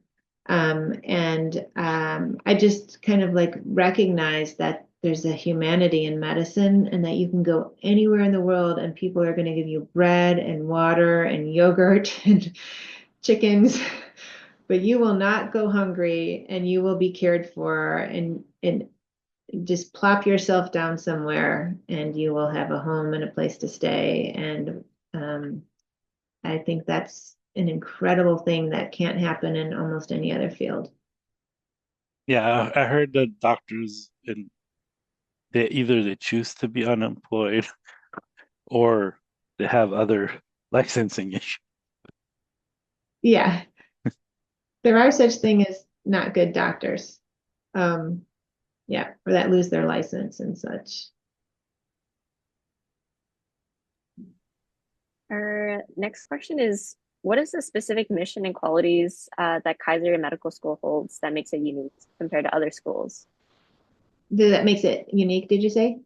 I just kind of like recognize that there's a humanity in medicine, and that you can go anywhere in the world and people are going to give you bread and water and yogurt and chickens, but you will not go hungry, and you will be cared for, and just plop yourself down somewhere and you will have a home and a place to stay. And I think that's an incredible thing that can't happen in almost any other field. Yeah, I heard that doctors they choose to be unemployed or they have other licensing issue. Yeah, there are such thing as not good doctors. Yeah, or that lose their license and such. Our next question is, what is the specific mission and qualities that Kaiser Medical School holds that makes it unique compared to other schools? That makes it unique, did you say?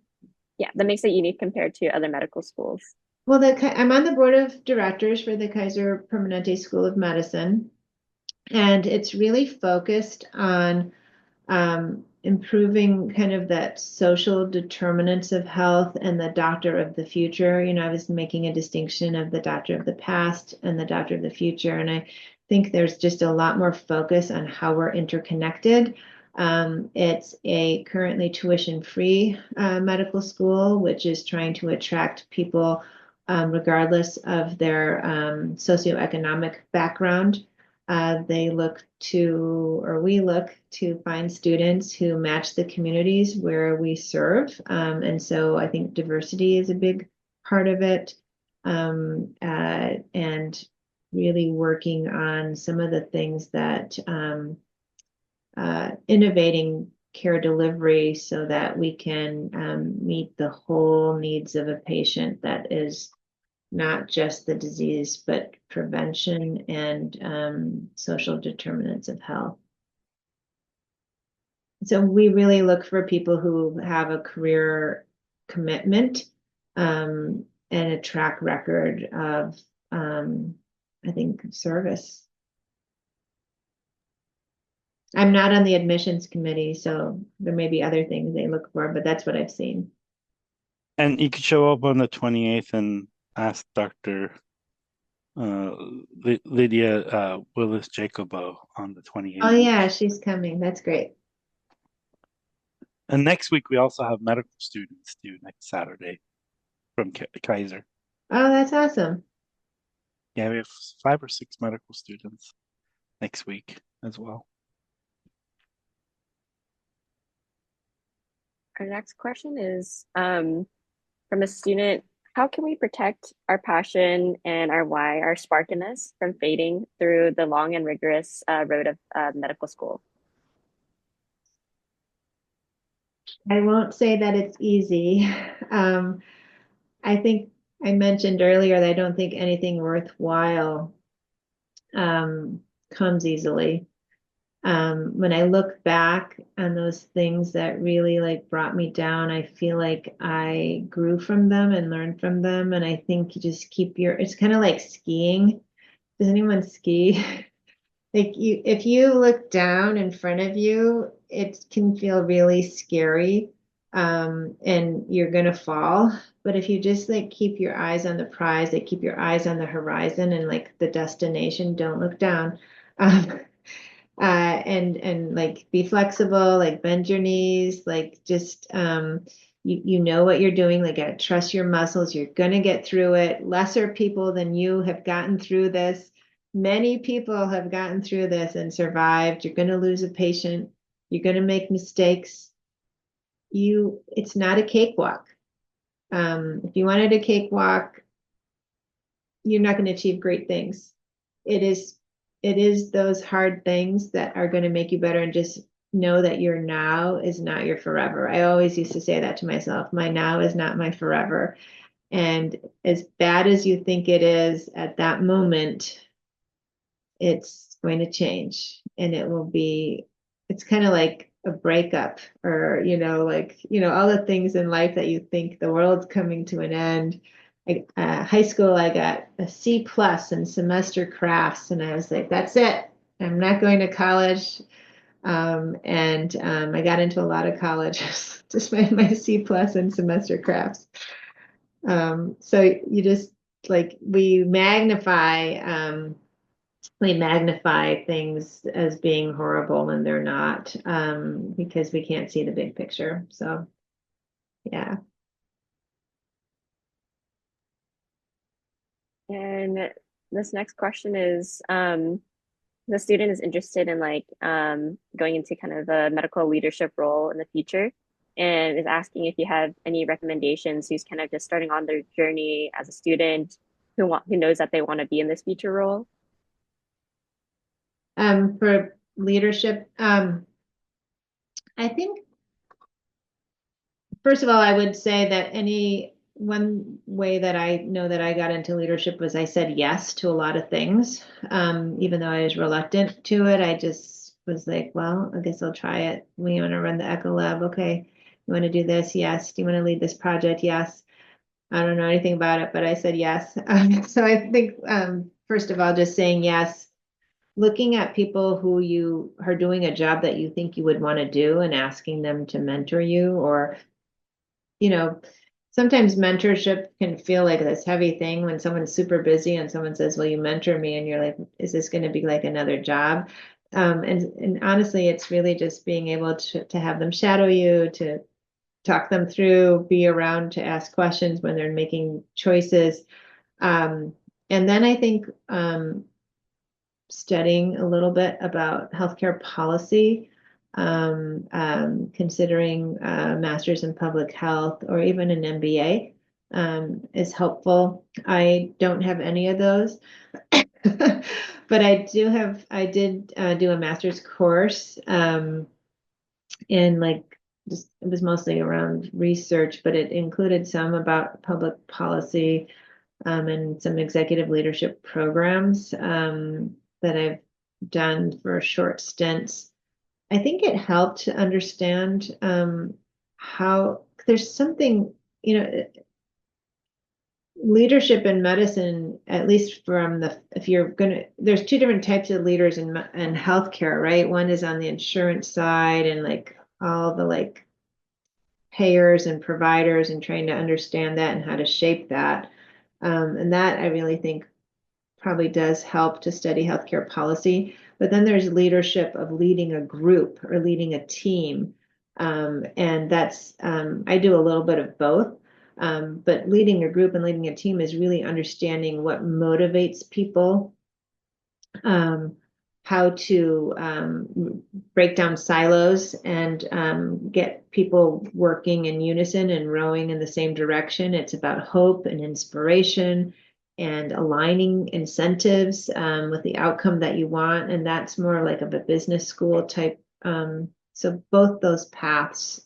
Yeah, that makes it unique compared to other medical schools. Well, I'm on the board of directors for the Kaiser Permanente School of Medicine, and it's really focused on improving kind of that social determinants of health and the doctor of the future. You know, I was making a distinction of the doctor of the past and the doctor of the future, and I think there's just a lot more focus on how we're interconnected. It's a currently tuition-free medical school, which is trying to attract people regardless of their socioeconomic background. We look to find students who match the communities where we serve. And so I think diversity is a big part of it. And really working on some of the things that innovating care delivery so that we can meet the whole needs of a patient, that is not just the disease, but prevention and social determinants of health. So we really look for people who have a career commitment and a track record of, I think, service. I'm not on the admissions committee, so there may be other things they look for, but that's what I've seen. And you could show up on the 28th and ask Dr. Lydia Willis Jacobo on the 28th. Oh yeah, she's coming. That's great. And next week we also have medical students due next Saturday from Kaiser. Oh, that's awesome. Yeah, we have 5 or 6 medical students next week as well. Our next question is from a student, how can we protect our passion and our why, our spark in us, from fading through the long and rigorous road of medical school? I won't say that it's easy. I think I mentioned earlier that I don't think anything worthwhile comes easily. When I look back on those things that really like brought me down, I feel like I grew from them and learned from them. And I think you just it's kind of like skiing. Does anyone ski? Like if you look down in front of you, it can feel really scary, and you're gonna fall. But if you just like keep your eyes on the prize, like keep your eyes on the horizon and like the destination, don't look down. Um, and like be flexible, like bend your knees, like just you know what you're doing, like trust your muscles, you're gonna get through it. Lesser people than you have gotten through this. Many people have gotten through this and survived. You're gonna lose a patient, you're gonna make mistakes. It's not a cakewalk. If you wanted a cakewalk, you're not going to achieve great things. It is those hard things that are going to make you better, and just know that your now is not your forever. I always used to say that to myself. My now is not my forever. And as bad as you think it is at that moment, it's going to change, and it's kind of like a breakup, or, all the things in life that you think the world's coming to an end. High school, I got a C+ in semester crafts, and I was like, that's it. I'm not going to college. I got into a lot of colleges, just my C+ in semester crafts. So you just like, we magnify things as being horrible when they're not, because we can't see the big picture. So, yeah. And this next question is, the student is interested in going into kind of a medical leadership role in the future, and is asking if you have any recommendations who's kind of just starting on their journey as a student, who knows that they want to be in this future role? For leadership, I think, first of all, I would say that one way that I know that I got into leadership was I said yes to a lot of things. Even though I was reluctant to it, I just was like, well, I guess I'll try it. We want to run the Echo Lab. Okay. You want to do this? Yes. Do you want to lead this project? Yes. I don't know anything about it, but I said yes. So I think, first of all, just saying yes, looking at people who you are doing a job that you think you would want to do and asking them to mentor you, or, sometimes mentorship can feel like this heavy thing when someone's super busy and someone says, will you mentor me? And you're like, is this going to be like another job? And honestly, it's really just being able to have them shadow you, to talk them through, be around to ask questions when they're making choices. And then I think studying a little bit about healthcare policy, considering a master's in public health or even an MBA is helpful. I don't have any of those, but I did do a master's course in it was mostly around research, but it included some about public policy and some executive leadership programs that I've done for short stints. I think it helped to understand how there's something, leadership in medicine, at least if you're there's two different types of leaders in healthcare, right? One is on the insurance side and all the payers and providers and trying to understand that and how to shape that. And that I really think probably does help to study healthcare policy. But then there's leadership of leading a group or leading a team. And that's, I do a little bit of both. But leading a group and leading a team is really understanding what motivates people, how to break down silos and get people working in unison and rowing in the same direction. It's about hope and inspiration and aligning incentives with the outcome that you want. And that's more like of a business school type. So both those paths,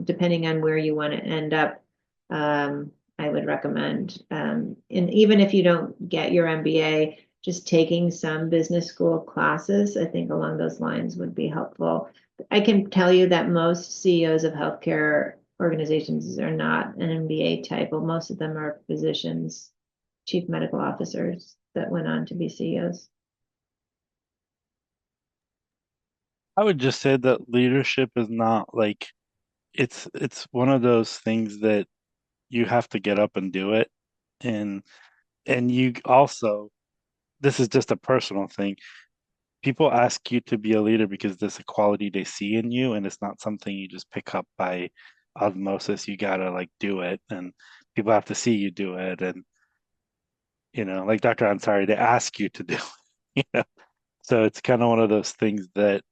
depending on where you want to end up, I would recommend. And even if you don't get your MBA, just taking some business school classes, I think along those lines would be helpful. I can tell you that most CEOs of healthcare organizations are not an MBA type. Well, most of them are physicians, chief medical officers that went on to be CEOs. I would just say that leadership is not it's one of those things that you have to get up and do it. And you also, this is just a personal thing. People ask you to be a leader because there's a quality they see in you, and it's not something you just pick up by osmosis. You gotta do it, and people have to see you do it. And like Dr. Ansari, they ask you to do it, So it's kind of one of those things that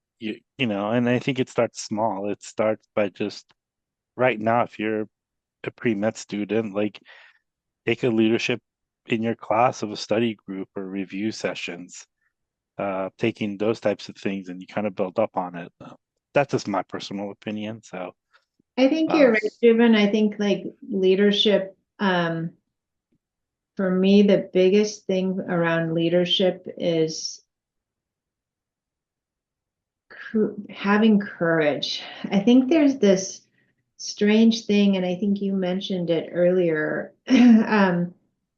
and I think it starts small. It starts by just right now, if you're a pre-med student, take a leadership in your class of a study group or review sessions, taking those types of things, and you kind of build up on it. That's just my personal opinion. So I think you're right, Juven. I think leadership, for me, the biggest thing around leadership is having courage. I think there's this strange thing, and I think you mentioned it earlier.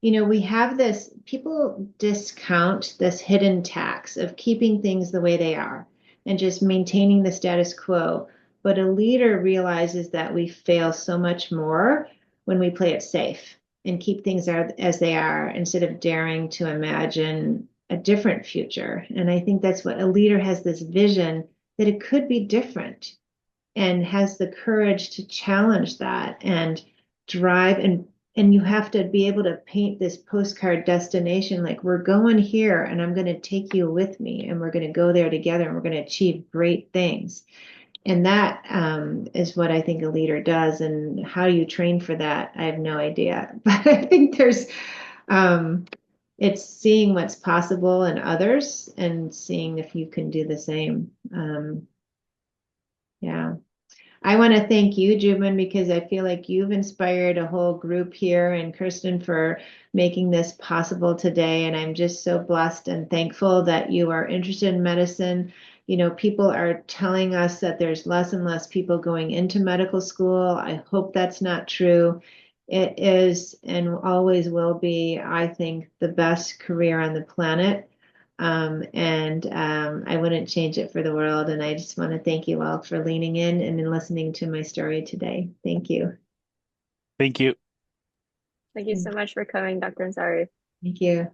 We have this, people discount this hidden tax of keeping things the way they are and just maintaining the status quo. But a leader realizes that we fail so much more when we play it safe and keep things as they are instead of daring to imagine a different future. And I think that's what a leader has, this vision that it could be different, and has the courage to challenge that and drive. And you have to be able to paint this postcard destination, like, we're going here and I'm going to take you with me and we're going to go there together and we're going to achieve great things. And that is what I think a leader does. And how you train for that, I have no idea. But I think there's it's seeing what's possible in others and seeing if you can do the same. Yeah. I want to thank you, Jubin, because I feel like you've inspired a whole group here, and Kirsten for making this possible today. And I'm just so blessed and thankful that you are interested in medicine. You know, people are telling us that there's less and less people going into medical school. I hope that's not true. It is and always will be, I think, the best career on the planet. I wouldn't change it for the world. And I just want to thank you all for leaning in and listening to my story today. Thank you. Thank you. Thank you so much for coming, Dr. Ansari. Thank you.